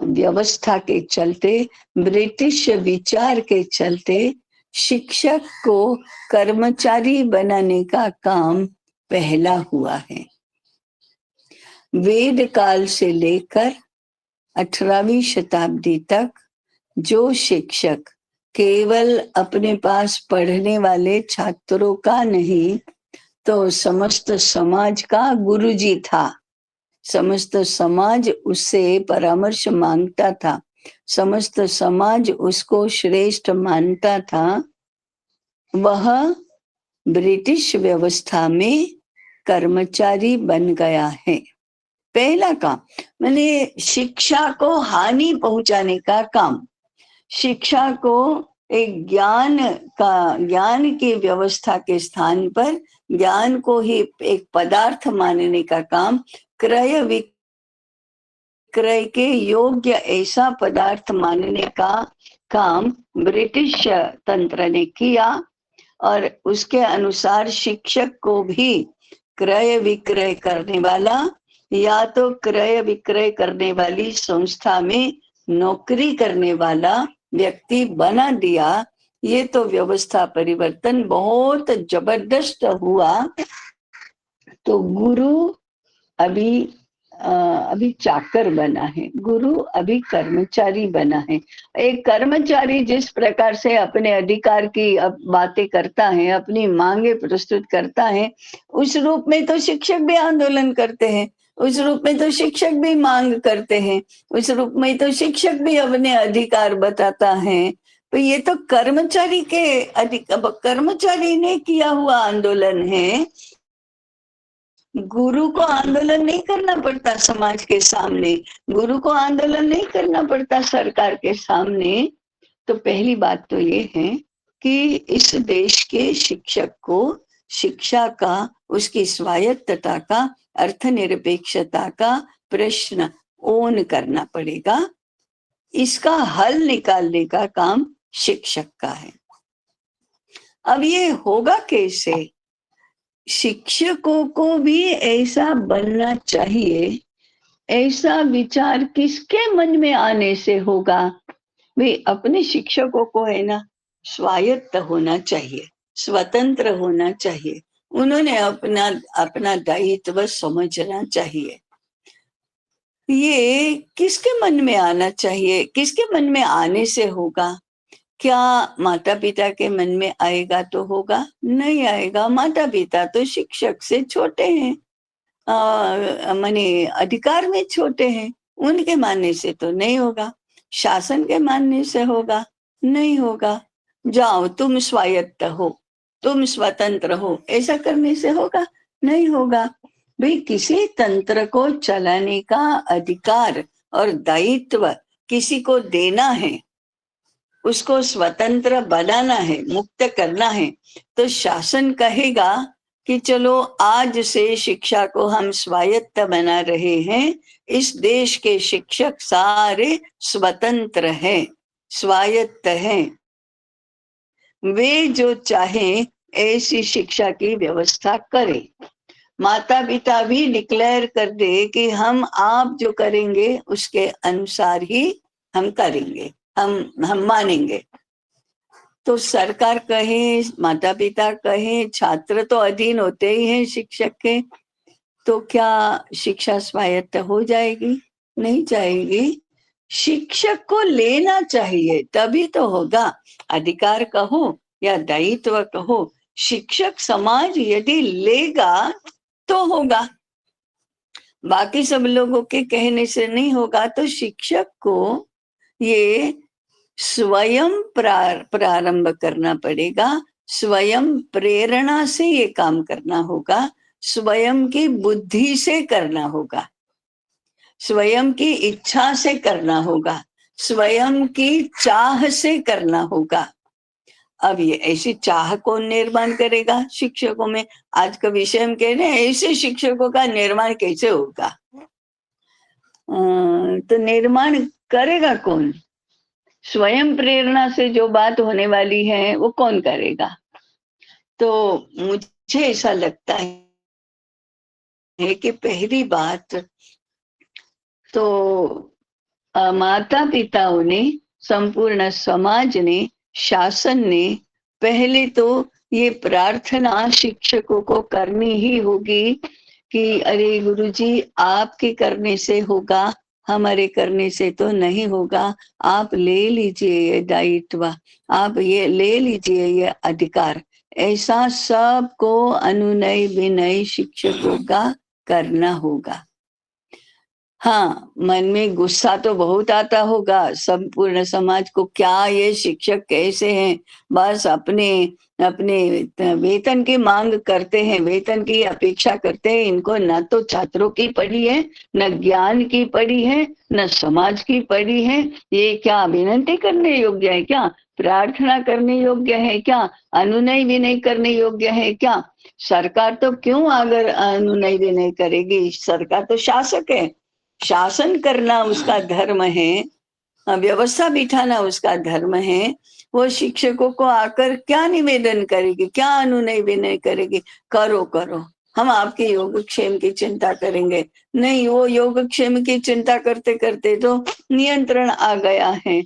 व्यवस्था के चलते, ब्रिटिश विचार के चलते शिक्षक को कर्मचारी बनाने का काम पहला हुआ है। वेद काल से लेकर 18वीं शताब्दी तक जो शिक्षक केवल अपने पास पढ़ने वाले छात्रों का नहीं, तो समस्त समाज का गुरुजी था। समस्त समाज उससे परामर्श मांगता था, समस्त समाज उसको श्रेष्ठ मानता था। वह ब्रिटिश व्यवस्था में कर्मचारी बन गया है। पहला काम मैंने शिक्षा को हानि पहुंचाने का काम, शिक्षा को एक ज्ञान की व्यवस्था के स्थान पर ज्ञान को ही एक पदार्थ मानने का काम, क्रय विक्रय के योग्य ऐसा पदार्थ मानने का काम ब्रिटिश तंत्र ने किया। और उसके अनुसार शिक्षक को भी क्रय विक्रय करने वाला या तो क्रय विक्रय करने वाली संस्था में नौकरी करने वाला व्यक्ति बना दिया। ये तो व्यवस्था परिवर्तन बहुत जबरदस्त हुआ। तो गुरु अभी चाकर बना है, गुरु अभी कर्मचारी बना है। एक कर्मचारी जिस प्रकार से अपने अधिकार की बातें करता है, अपनी मांगे प्रस्तुत करता है, उस रूप में तो शिक्षक भी आंदोलन करते हैं, उस रूप में तो शिक्षक भी मांग करते हैं, उस रूप में तो शिक्षक भी अपने अधिकार बताता है। तो ये तो कर्मचारी ने किया हुआ आंदोलन है। गुरु को आंदोलन नहीं करना पड़ता समाज के सामने, गुरु को आंदोलन नहीं करना पड़ता सरकार के सामने। तो पहली बात तो ये है कि इस देश के शिक्षक को शिक्षा का, उसकी स्वायत्तता का, अर्थनिरपेक्षता का प्रश्न ओन करना पड़ेगा। इसका हल निकालने का काम शिक्षक का है। अब ये होगा कैसे? शिक्षकों को भी ऐसा बनना चाहिए, ऐसा विचार किसके मन में आने से होगा? भाई अपने शिक्षकों को है ना स्वायत्त होना चाहिए, स्वतंत्र होना चाहिए, उन्होंने अपना अपना दायित्व समझना चाहिए। ये किसके मन में आना चाहिए? किसके मन में आने से होगा? क्या माता पिता के मन में आएगा तो होगा? नहीं आएगा। माता पिता तो शिक्षक से छोटे हैं, माने अधिकार में छोटे हैं, उनके मानने से तो नहीं होगा। शासन के मानने से होगा? नहीं होगा। जाओ तुम स्वायत्त हो, तुम स्वतंत्र हो, ऐसा करने से होगा? नहीं होगा। भाई किसी तंत्र को चलाने का अधिकार और दायित्व किसी को देना है, उसको स्वतंत्र बनाना है, मुक्त करना है, तो शासन कहेगा कि चलो आज से शिक्षा को हम स्वायत्त बना रहे हैं, इस देश के शिक्षक सारे स्वतंत्र हैं, स्वायत्त हैं, वे जो चाहे ऐसी शिक्षा की व्यवस्था करें। माता पिता भी डिक्लेयर कर दे कि हम आप जो करेंगे उसके अनुसार ही हम करेंगे, हम मानेंगे। तो सरकार कहे, माता पिता कहे, छात्र तो अधीन होते ही हैं शिक्षक के, तो क्या शिक्षा स्वायत्त हो जाएगी? नहीं जाएगी। शिक्षक को लेना चाहिए तभी तो होगा। अधिकार कहो या दायित्व कहो, शिक्षक समाज यदि लेगा तो होगा। बाकी सब लोगों के कहने से नहीं होगा। तो शिक्षक को ये स्वयं प्रारंभ करना पड़ेगा, स्वयं प्रेरणा से ये काम करना होगा, स्वयं की बुद्धि से करना होगा, स्वयं की इच्छा से करना होगा, स्वयं की चाह से करना होगा। अब ये ऐसी चाह कौन निर्माण करेगा शिक्षकों में? आज का विषय हम कह रहे हैं, ऐसे शिक्षकों का निर्माण कैसे होगा? तो निर्माण करेगा कौन? स्वयं प्रेरणा से जो बात होने वाली है वो कौन करेगा? तो मुझे ऐसा लगता है कि पहली बात तो माता पिताओं ने, संपूर्ण समाज ने, शासन ने पहले तो ये प्रार्थना शिक्षकों को करनी ही होगी कि अरे गुरुजी आपके करने से होगा, हमारे करने से तो नहीं होगा, आप ले लीजिए ये दायित्व, आप ये ले लीजिए ये अधिकार। ऐसा सबको अनुनय विनय शिक्षकों का करना होगा। हाँ, मन में गुस्सा तो बहुत आता होगा संपूर्ण समाज को, क्या ये शिक्षक कैसे हैं, बस अपने अपने वेतन की मांग करते हैं, वेतन की अपेक्षा करते हैं। इनको न तो छात्रों की पड़ी है, न ज्ञान की पड़ी है, न समाज की पड़ी है। ये क्या विनती करने योग्य है क्या? प्रार्थना करने योग्य है क्या? अनुनय विनय करने योग्य है क्या? सरकार तो क्यों अगर अनुनय विनय करेगी? सरकार तो शासक है, शासन करना उसका धर्म है, व्यवस्था बिठाना उसका धर्म है। वो शिक्षकों को आकर क्या निवेदन करेगी, क्या अनुनय विनय करेगी? करो करो, हम आपके योगक्षेम की चिंता करेंगे। नहीं, वो योगक्षेम की चिंता करते करते तो नियंत्रण आ गया है।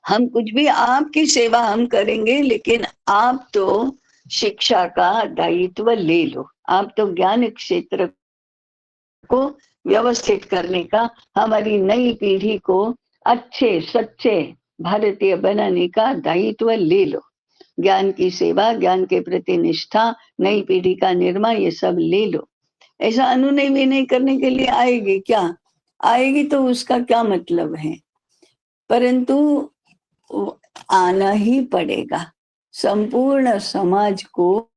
हम कुछ भी आपकी सेवा हम करेंगे, लेकिन आप तो शिक्षा का दायित्व ले लो, आप तो ज्ञान क्षेत्र को व्यवस्थित करने का, हमारी नई पीढ़ी को अच्छे सच्चे भारतीय बनाने का दायित्व ले लो। ज्ञान की सेवा, ज्ञान के प्रति निष्ठा, नई पीढ़ी का निर्माण, ये सब ले लो। ऐसा अनुनय विनय करने के लिए आएगी क्या? आएगी तो उसका क्या मतलब है? परंतु आना ही पड़ेगा। संपूर्ण समाज को,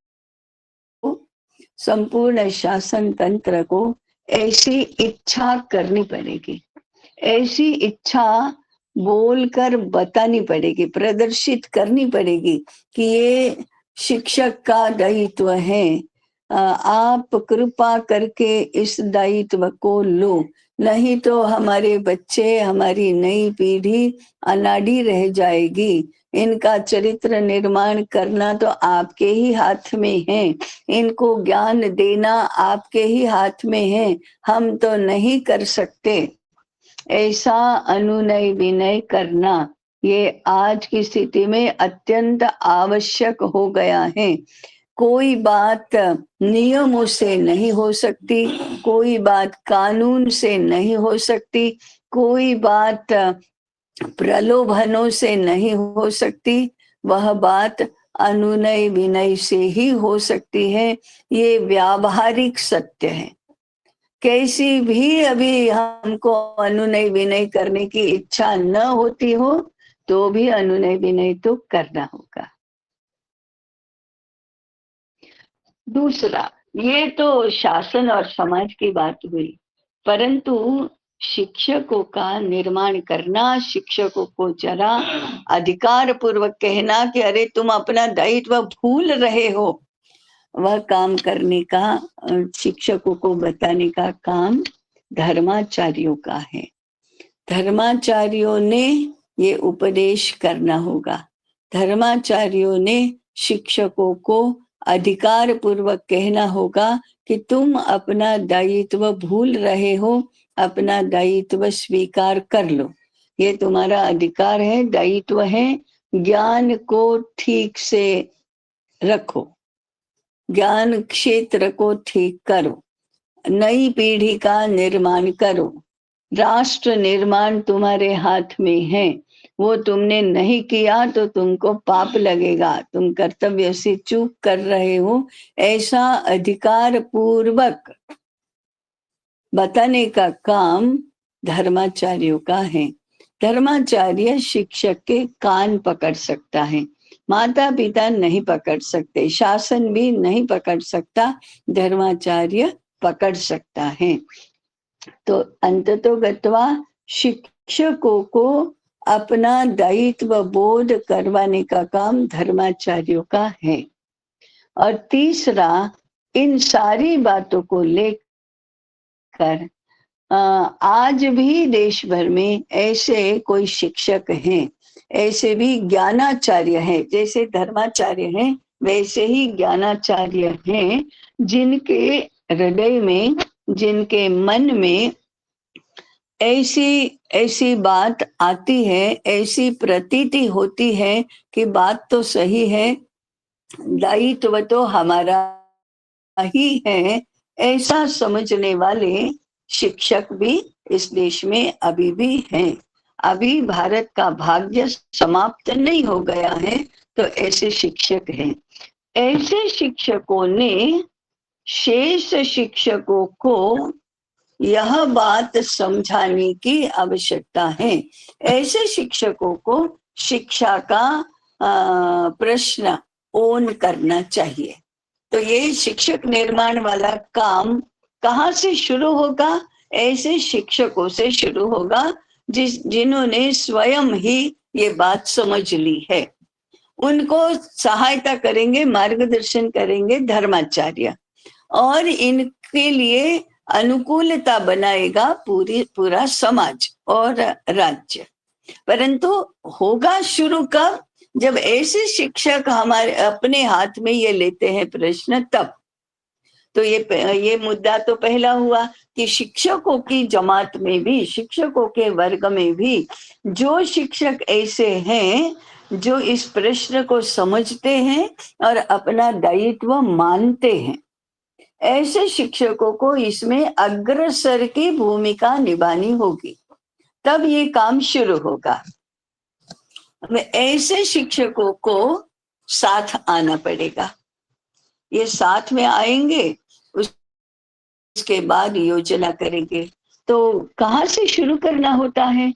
संपूर्ण शासन तंत्र को ऐसी इच्छा करनी पड़ेगी, ऐसी इच्छा बोलकर बतानी पड़ेगी, प्रदर्शित करनी पड़ेगी कि ये शिक्षक का दायित्व है, आप कृपा करके इस दायित्व को लो, नहीं तो हमारे बच्चे, हमारी नई पीढ़ी अनाड़ी रह जाएगी। इनका चरित्र निर्माण करना तो आपके ही हाथ में है, इनको ज्ञान देना आपके ही हाथ में है, हम तो नहीं कर सकते। ऐसा अनुनय विनय करना ये आज की स्थिति में अत्यंत आवश्यक हो गया है। कोई बात नियमों से नहीं हो सकती, कोई बात कानून से नहीं हो सकती, कोई बात प्रलोभनों से नहीं हो सकती, वह बात अनुनय विनय से ही हो सकती है। ये व्यावहारिक सत्य है। कैसी भी अभी हमको अनुनय विनय करने की इच्छा न होती हो, तो भी अनुनय विनय तो करना होगा। दूसरा, ये तो शासन और समाज की बात हुई, परंतु शिक्षकों का निर्माण करना, शिक्षकों को जरा अधिकार पूर्वक कहना कि अरे तुम अपना दायित्व भूल रहे हो, वह काम करने का, शिक्षकों को बताने का काम धर्माचार्यों का है। धर्माचार्यों ने ये उपदेश करना होगा। धर्माचार्यों ने शिक्षकों को अधिकार पूर्वक कहना होगा कि तुम अपना दायित्व भूल रहे हो, अपना दायित्व स्वीकार कर लो, ये तुम्हारा अधिकार है, दायित्व है। ज्ञान को ठीक से रखो, ज्ञान क्षेत्र को ठीक करो, नई पीढ़ी का निर्माण करो। राष्ट्र निर्माण तुम्हारे हाथ में है, वो तुमने नहीं किया तो तुमको पाप लगेगा, तुम कर्तव्य से चूक कर रहे हो, ऐसा अधिकार पूर्वक बताने का काम धर्माचार्यों का है। धर्माचार्य शिक्षक के कान पकड़ सकता है, माता पिता नहीं पकड़ सकते, शासन भी नहीं पकड़ सकता, धर्माचार्य पकड़ सकता है। तो अंततोगत्वा शिक्षकों को अपना दायित्व बोध करवाने का काम धर्माचार्यों का है। और तीसरा, इन सारी बातों को लेकर आज भी देश भर में ऐसे कोई शिक्षक हैं, ऐसे भी ज्ञानाचार्य हैं, जैसे धर्माचार्य हैं वैसे ही ज्ञानाचार्य हैं, जिनके हृदय में, जिनके मन में ऐसी ऐसी बात आती है, ऐसी प्रतीति होती है कि बात तो सही है, दायित्व तो हमारा ही है, ऐसा समझने वाले शिक्षक भी इस देश में अभी भी हैं। अभी भारत का भाग्य समाप्त नहीं हो गया है, तो ऐसे शिक्षक हैं। ऐसे शिक्षकों ने शेष शिक्षकों को यह बात समझाने की आवश्यकता है। ऐसे शिक्षकों को शिक्षा का प्रश्न ओन करना चाहिए। तो ये शिक्षक निर्माण वाला काम कहाँ से शुरू होगा? ऐसे शिक्षकों से शुरू होगा जिन्होंने स्वयं ही ये बात समझ ली है। उनको सहायता करेंगे, मार्गदर्शन करेंगे धर्माचार्य, और इनके लिए अनुकूलता बनाएगा पूरा समाज और राज्य। परंतु होगा शुरू कब? जब ऐसे शिक्षक हमारे अपने हाथ में ये लेते हैं प्रश्न, तब। तो ये मुद्दा तो पहला हुआ कि शिक्षकों की जमात में भी, शिक्षकों के वर्ग में भी जो शिक्षक ऐसे हैं जो इस प्रश्न को समझते हैं और अपना दायित्व मानते हैं, ऐसे शिक्षकों को इसमें अग्रसर की भूमिका निभानी होगी, तब ये काम शुरू होगा। ऐसे शिक्षकों को साथ आना पड़ेगा। ये साथ में आएंगे, उसके बाद योजना करेंगे। तो कहाँ से शुरू करना होता है?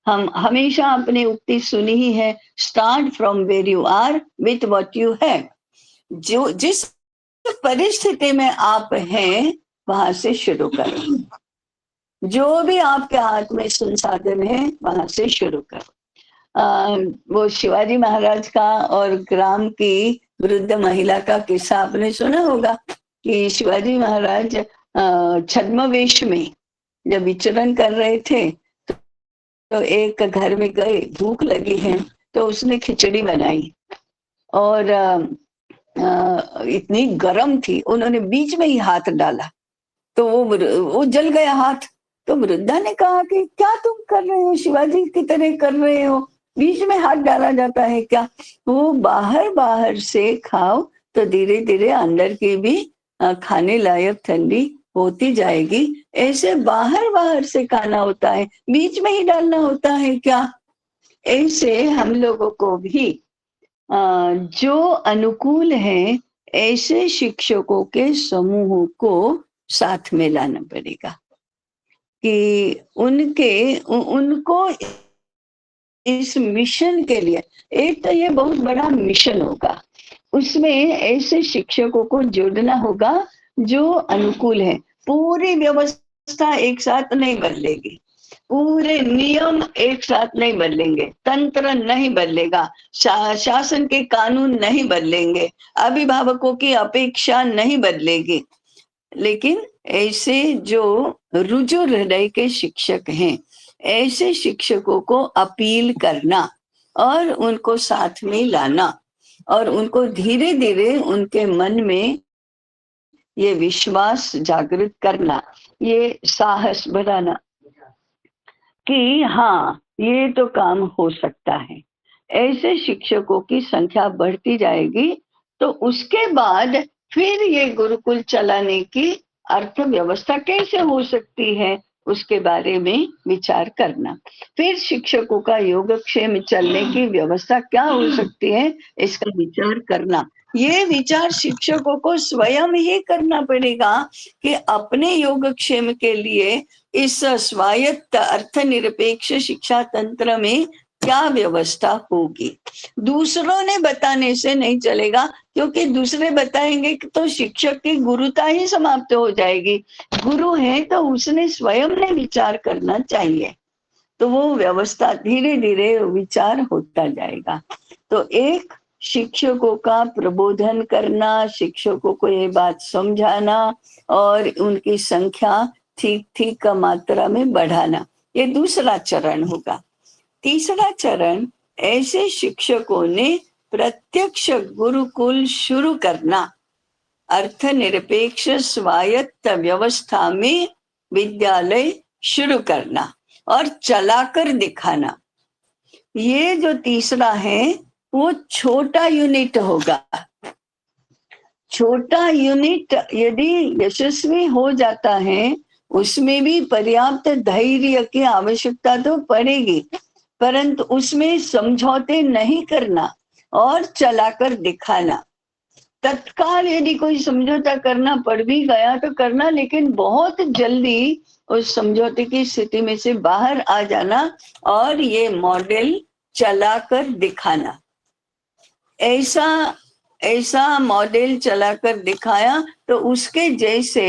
हम हमेशा अपनी उक्ति सुनी ही है, start from where you are with what you have. जो जिस परिस्थिति में आप हैं वहां से शुरू करो। जो भी आपके हाथ में संसाधन है वहां से शुरू करो। वो शिवाजी महाराज का और ग्राम की वृद्ध महिला का किस्सा आपने सुना होगा कि शिवाजी महाराज छद्मवेश में जब विचरण कर रहे थे तो एक घर में गए, भूख लगी है, तो उसने खिचड़ी बनाई और इतनी गर्म थी, उन्होंने बीच में ही हाथ डाला तो वो जल गया हाथ। तो वृद्धा ने कहा कि क्या तुम कर रहे हो, शिवाजी की तरह कर रहे हो, बीच में हाथ डाला जाता है क्या? वो बाहर बाहर से खाओ, तो धीरे धीरे अंदर की भी खाने लायक ठंडी होती जाएगी। ऐसे बाहर बाहर से खाना होता है, बीच में ही डालना होता है क्या? ऐसे हम लोगों को भी जो अनुकूल है ऐसे शिक्षकों के समूह को साथ में लाना पड़ेगा कि उनको इस मिशन के लिए, एक तो ये बहुत बड़ा मिशन होगा, उसमें ऐसे शिक्षकों को जोड़ना होगा जो अनुकूल है। पूरी व्यवस्था एक साथ नहीं बदलेगी, पूरे नियम एक साथ नहीं बदलेंगे, तंत्र नहीं बदलेगा, शासन के कानून नहीं बदलेंगे, अभिभावकों की अपेक्षा नहीं बदलेगी, लेकिन ऐसे जो रुजु हृदय के शिक्षक हैं, ऐसे शिक्षकों को अपील करना और उनको साथ में लाना और उनको धीरे धीरे उनके मन में ये विश्वास जागृत करना, ये साहस बढ़ाना कि हाँ ये तो काम हो सकता है। ऐसे शिक्षकों की संख्या बढ़ती जाएगी तो उसके बाद फिर ये गुरुकुल चलाने की अर्थव्यवस्था कैसे हो सकती है उसके बारे में विचार करना। फिर शिक्षकों का योगक्षेम चलने की व्यवस्था क्या हो सकती है इसका विचार करना। ये विचार शिक्षकों को स्वयं ही करना पड़ेगा कि अपने योगक्षेम के लिए इस स्वायत्त अर्थनिरपेक्ष शिक्षा तंत्र में क्या व्यवस्था होगी। दूसरों ने बताने से नहीं चलेगा, क्योंकि दूसरे बताएंगे तो शिक्षक की गुरुता ही समाप्त हो जाएगी। गुरु है तो उसने स्वयं ने विचार करना चाहिए, तो वो व्यवस्था धीरे धीरे विचार होता जाएगा। तो एक, शिक्षकों का प्रबोधन करना, शिक्षकों को ये बात समझाना और उनकी संख्या ठीक ठीक का मात्रा में बढ़ाना, ये दूसरा चरण होगा। तीसरा चरण, ऐसे शिक्षकों ने प्रत्यक्ष गुरुकुल शुरू करना, अर्थनिरपेक्ष स्वायत्त व्यवस्था में विद्यालय शुरू करना और चलाकर दिखाना। ये जो तीसरा है वो छोटा यूनिट होगा। छोटा यूनिट यदि यशस्वी हो जाता है, उसमें भी पर्याप्त धैर्य की आवश्यकता तो पड़ेगी, परंतु उसमें समझौते नहीं करना और चलाकर दिखाना। तत्काल यदि कोई समझौता करना पड़ भी गया तो करना, लेकिन बहुत जल्दी उस समझौते की स्थिति में से बाहर आ जाना और ये मॉडल चलाकर दिखाना। ऐसा ऐसा मॉडल चलाकर दिखाया तो उसके जैसे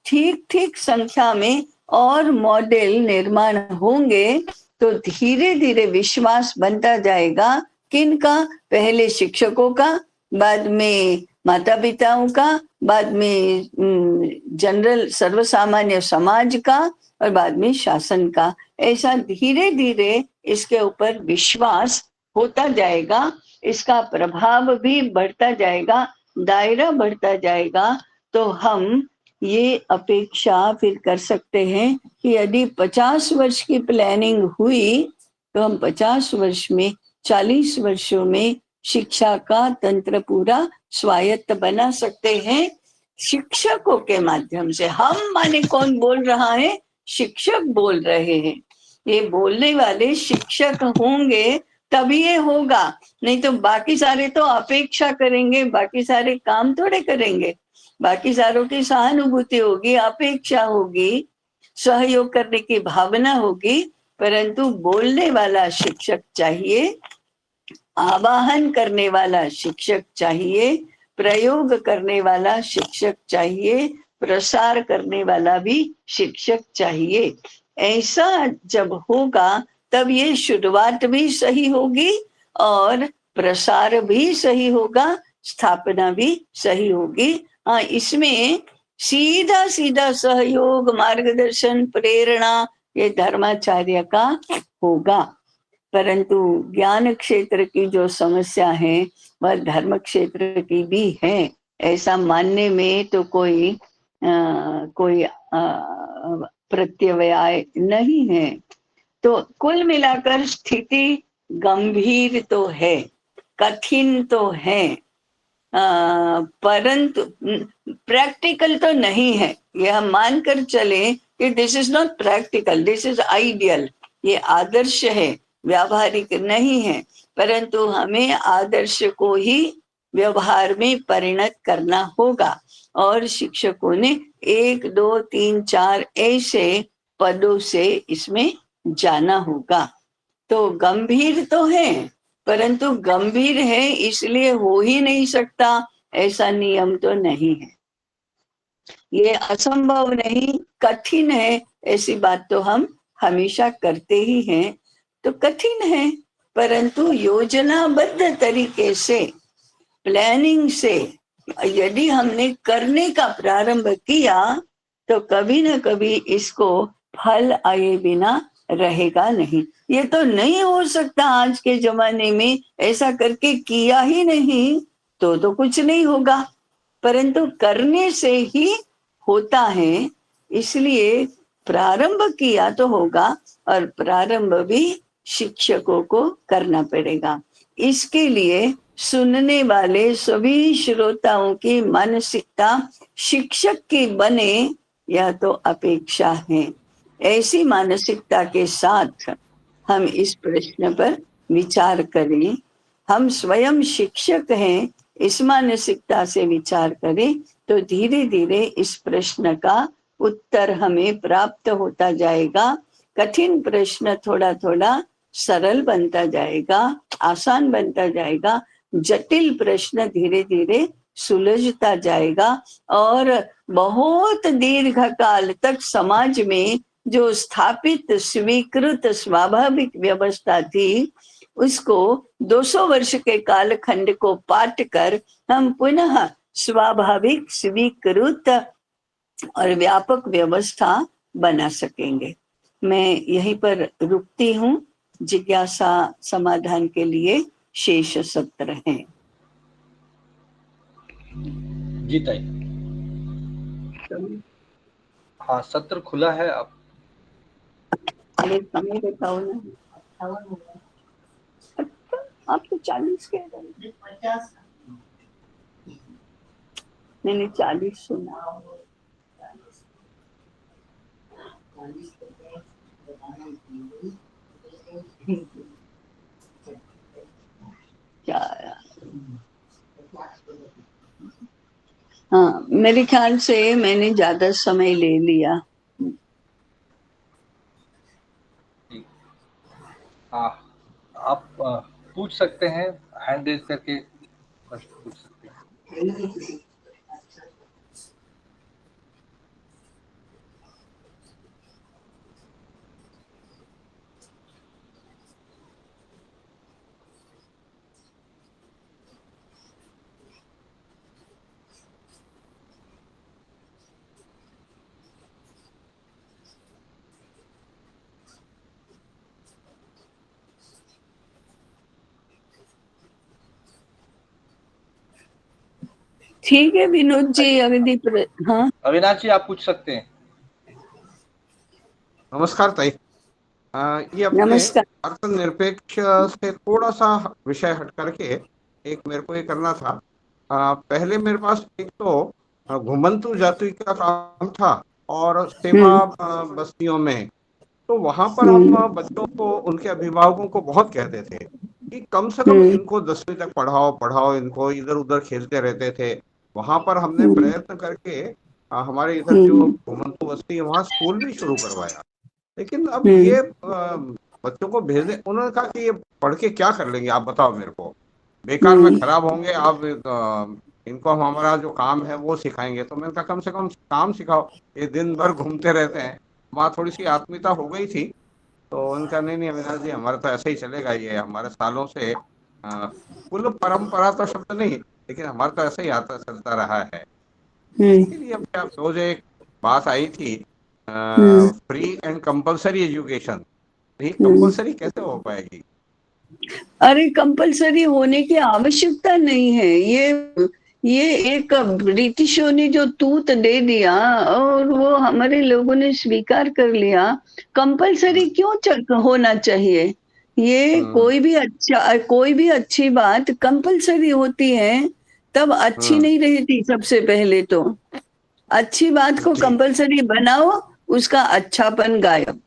ठीक ठीक संख्या में और मॉडल निर्माण होंगे तो धीरे धीरे विश्वास बनता जाएगा। किनका? पहले शिक्षकों का, बाद में माता पिताओं का, बाद में जनरल सर्वसामान्य समाज का और बाद में शासन का। ऐसा धीरे धीरे इसके ऊपर विश्वास होता जाएगा, इसका प्रभाव भी बढ़ता जाएगा, दायरा बढ़ता जाएगा। तो हम ये अपेक्षा फिर कर सकते हैं कि यदि 50 वर्ष की प्लानिंग हुई तो हम 50 वर्ष में, 40 वर्षों में शिक्षा का तंत्र पूरा स्वायत्त बना सकते हैं शिक्षकों के माध्यम से। हम माने कौन बोल रहा है? शिक्षक बोल रहे हैं। ये बोलने वाले शिक्षक होंगे तभी ये होगा, नहीं तो बाकी सारे तो अपेक्षा करेंगे, बाकी सारे काम थोड़े करेंगे। बाकी सारों की सहानुभूति होगी, अपेक्षा होगी, सहयोग करने की भावना होगी, परंतु बोलने वाला शिक्षक चाहिए, आवाहन करने वाला शिक्षक चाहिए, प्रयोग करने वाला शिक्षक चाहिए, प्रसार करने वाला भी शिक्षक चाहिए। ऐसा जब होगा तब ये शुरुआत भी सही होगी और प्रसार भी सही होगा, स्थापना भी सही होगी। हाँ, इसमें सीधा सीधा सहयोग, मार्गदर्शन, प्रेरणा ये धर्माचार्य का होगा, परंतु ज्ञान क्षेत्र की जो समस्या है वह धर्म क्षेत्र की भी है, ऐसा मानने में तो कोई प्रत्यवाय नहीं है। तो कुल मिलाकर स्थिति गंभीर तो है, कठिन तो है, परंतु प्रैक्टिकल तो नहीं है, ये हम मानकर चले कि this is not practical, this is ideal, ये आदर्श है, व्यावहारिक नहीं है, परंतु हमें आदर्श को ही व्यवहार में परिणत करना होगा। और शिक्षकों ने 1 2 3 4 ऐसे पदों से इसमें जाना होगा। तो गंभीर तो है, परंतु गंभीर है इसलिए हो ही नहीं सकता ऐसा नियम तो नहीं है। ये असंभव नहीं, कठिन है ऐसी बात तो हम हमेशा करते ही हैं। तो कठिन है, परंतु योजनाबद्ध तरीके से, प्लानिंग से यदि हमने करने का प्रारंभ किया तो कभी ना कभी इसको फल आए बिना रहेगा नहीं। ये तो नहीं हो सकता आज के जमाने में, ऐसा करके किया ही नहीं तो कुछ नहीं होगा, परंतु करने से ही होता है। इसलिए प्रारंभ किया तो होगा, और प्रारंभ भी शिक्षकों को करना पड़ेगा। इसके लिए सुनने वाले सभी श्रोताओं की मानसिकता शिक्षक की बने, यह तो अपेक्षा है। ऐसी मानसिकता के साथ हम इस प्रश्न पर विचार करें। हम स्वयं शिक्षक हैं, इस मानसिकता से विचार करें तो धीरे धीरे इस प्रश्न का उत्तर हमें प्राप्त होता जाएगा। कठिन प्रश्न थोड़ा थोड़ा सरल बनता जाएगा, आसान बनता जाएगा, जटिल प्रश्न धीरे धीरे सुलझता जाएगा, और बहुत दीर्घ काल तक समाज में जो स्थापित स्वीकृत स्वाभाविक व्यवस्था थी उसको 200 वर्ष के कालखंड को पाट कर हम पुनः स्वाभाविक स्वीकृत और व्यापक व्यवस्था बना सकेंगे। मैं यहीं पर रुकती हूँ, जिज्ञासा समाधान के लिए शेष सत्र हैं। जी ताई, हाँ सत्र खुला है। आप समय बताओ ना। आप तो 40 कह रहे, मैंने 40 सुना। क्या, हाँ मेरे ख्याल से मैंने ज्यादा समय ले लिया। हाँ, आप पूछ सकते हैं, हैंड रेज करके प्रश्न पूछ सकते हैं। ठीक है विनोद जी, अवधि हाँ अविनाश जी आप पूछ सकते हैं। नमस्कार ताई। ये अपने नमस्कार। अर्थनिरपेक्ष से थोड़ा सा विषय हट करके एक मेरे को ये करना था। पहले मेरे पास एक तो घुमंतु जाति का काम था और सेवा बस्तियों में, तो वहां पर हम बच्चों को, उनके अभिभावकों को बहुत कहते थे कि कम से कम इनको 10वीं तक पढ़ाओ, इनको इधर उधर खेलते रहते थे। वहां पर हमने प्रयत्न करके हमारे इधर जो घुमंतु बस्ती है वहाँ स्कूल भी शुरू करवाया। लेकिन अब ये बच्चों को भेजने, उन्होंने कहा कि ये पढ़ के क्या कर लेंगे आप बताओ मेरे को, बेकार में खराब होंगे, आप इनको हम हमारा जो काम है वो सिखाएंगे। तो मैंने कहा कम से कम काम सिखाओ, ये दिन भर घूमते रहते हैं। वहाँ थोड़ी सी आत्मीयता हो गई थी, तो उनका नहीं अविनाश जी हमारा तो ऐसे ही चलेगा, ये हमारे सालों से कुल परंपरा तो शब्द नहीं, लेकिन हमारा तो ऐसे ही आता चलता रहा है। लेकिन ये अब जो एक बात आई थी फ्री एंड कंपलसरी एजुकेशन, ये कंपलसरी कैसे हो पाएगी? अरे कंपलसरी होने की आवश्यकता नहीं है। ये एक ब्रिटिशों ने जो तूत दे दिया और वो हमारे लोगों ने स्वीकार कर लिया। कंपलसरी क्यों होना चाहिए? ये कोई भी अच्छी बात कंपलसरी होती है तब अच्छी हाँ नहीं रही थी। सबसे पहले तो अच्छी बात को जी कंपलसरी बनाओ, उसका अच्छापन गायब।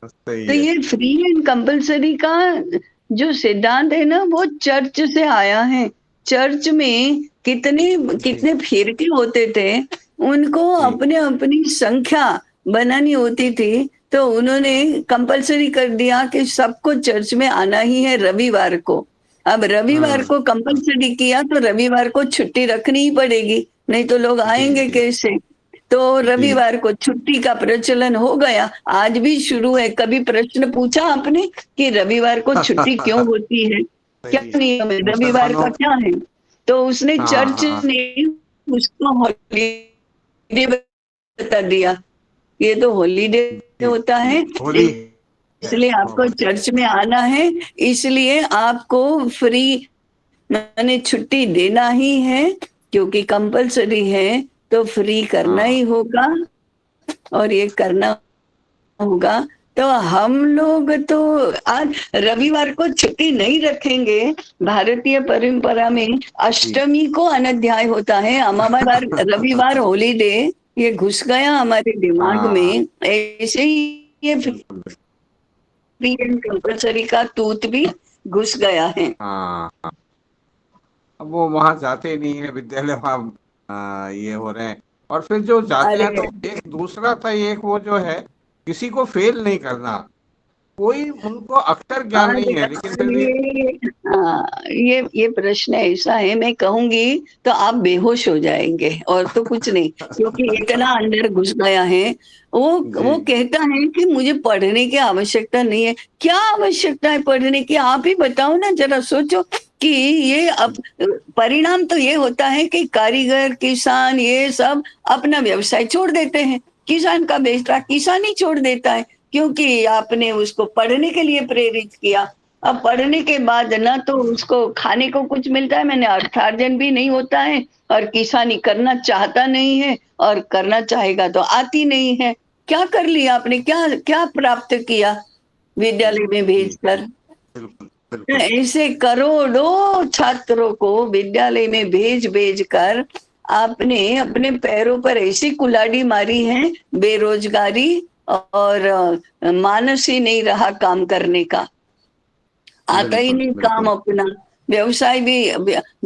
सही तो है। ये फ्री एंड कंपलसरी का जो सिद्धांत है ना, वो चर्च से आया है। चर्च में कितने जी कितने फिरके होते थे, उनको जी अपने अपनी संख्या बनानी होती थी, तो उन्होंने कंपलसरी कर दिया कि सबको चर्च में आना ही है रविवार को। अब रविवार हाँ को कंपलसरी किया तो रविवार को छुट्टी रखनी ही पड़ेगी, नहीं तो लोग जी आएंगे जी कैसे। तो जी रविवार को छुट्टी का प्रचलन हो गया, आज भी शुरू है। कभी प्रश्न पूछा आपने कि रविवार को छुट्टी क्यों होती है, क्या सही। नियम है, रविवार मुसलमानों का क्या है? तो उसने हाँ चर्च हाँ ने उसको हॉलीडे बता दिया, ये तो हॉलीडे जी होता है, होली है। इसलिए आपको होली चर्च में आना है, इसलिए आपको फ्री मैंने छुट्टी देना ही है, क्योंकि कंपलसरी है तो फ्री करना हाँ ही होगा और ये करना होगा। तो हम लोग तो आज रविवार को छुट्टी नहीं रखेंगे। भारतीय परंपरा में जी अष्टमी को अनध्याय होता है, अमावार रविवार हॉलीडे, ये घुस गया हमारे दिमाग हाँ में। ऐसे ही ये बिल्कुल बिल्कुल फ्री एंड कंपलसरी का तूत भी घुस गया है। हाँ हाँ। अब वो वहां जाते ही नहीं है विद्यालय, वहाँ ये हो रहे हैं। और फिर जो जाते हैं अरे तो एक दूसरा था, एक वो जो है किसी को फेल नहीं करना, कोई उनको अक्षर ज्ञान हाँ, नहीं है लेकिन फिर भी ये प्रश्न ऐसा है, मैं कहूंगी तो आप बेहोश हो जाएंगे और तो कुछ नहीं, क्योंकि इतना अंदर घुस गया है। जी वो कहता है कि मुझे पढ़ने की आवश्यकता नहीं है। क्या आवश्यकता है पढ़ने की, आप ही बताओ ना, जरा सोचो कि ये अब परिणाम तो ये होता है कि कारीगर, किसान, ये सब अपना व्यवसाय छोड़ देते हैं। किसान का बेटा किसान ही छोड़ देता है, क्योंकि आपने उसको पढ़ने के लिए प्रेरित किया। अब पढ़ने के बाद ना तो उसको खाने को कुछ मिलता है, मैंने अर्थार्जन भी नहीं होता है, और किसानी करना चाहता नहीं है, और करना चाहेगा तो आती नहीं है। क्या कर लिया आपने, क्या क्या प्राप्त किया जी विद्यालय में जी भेजकर? बिल्कुल बिल्कुल ऐसे करोड़ों छात्रों को विद्यालय में भेज भेज कर आपने अपने पैरों पर ऐसी कुल्हाड़ी मारी है, बेरोजगारी, और मानस ही नहीं रहा काम करने का, आता ही बिल्कुल नहीं काम बिल्कुल अपना। व्यवसाय भी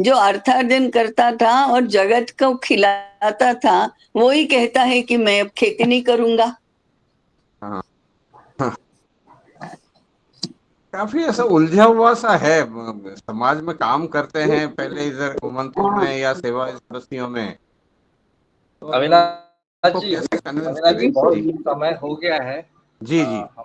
जो अर्थार्जन करता था और जगत को खिलाता था, वो ही कहता है कि मैं अब खेती नहीं करूंगा। हाँ हाँ। काफी ऐसा उलझा हुआ सा है, समाज में काम करते हैं पहले इधर घुमंतू हाँ, में या सेवा बस्तियों में, तो अविनाश उनको जी, कैसे कन्विंस अविनाश जी करें। बहुत जी समय हो गया है। जी जी हम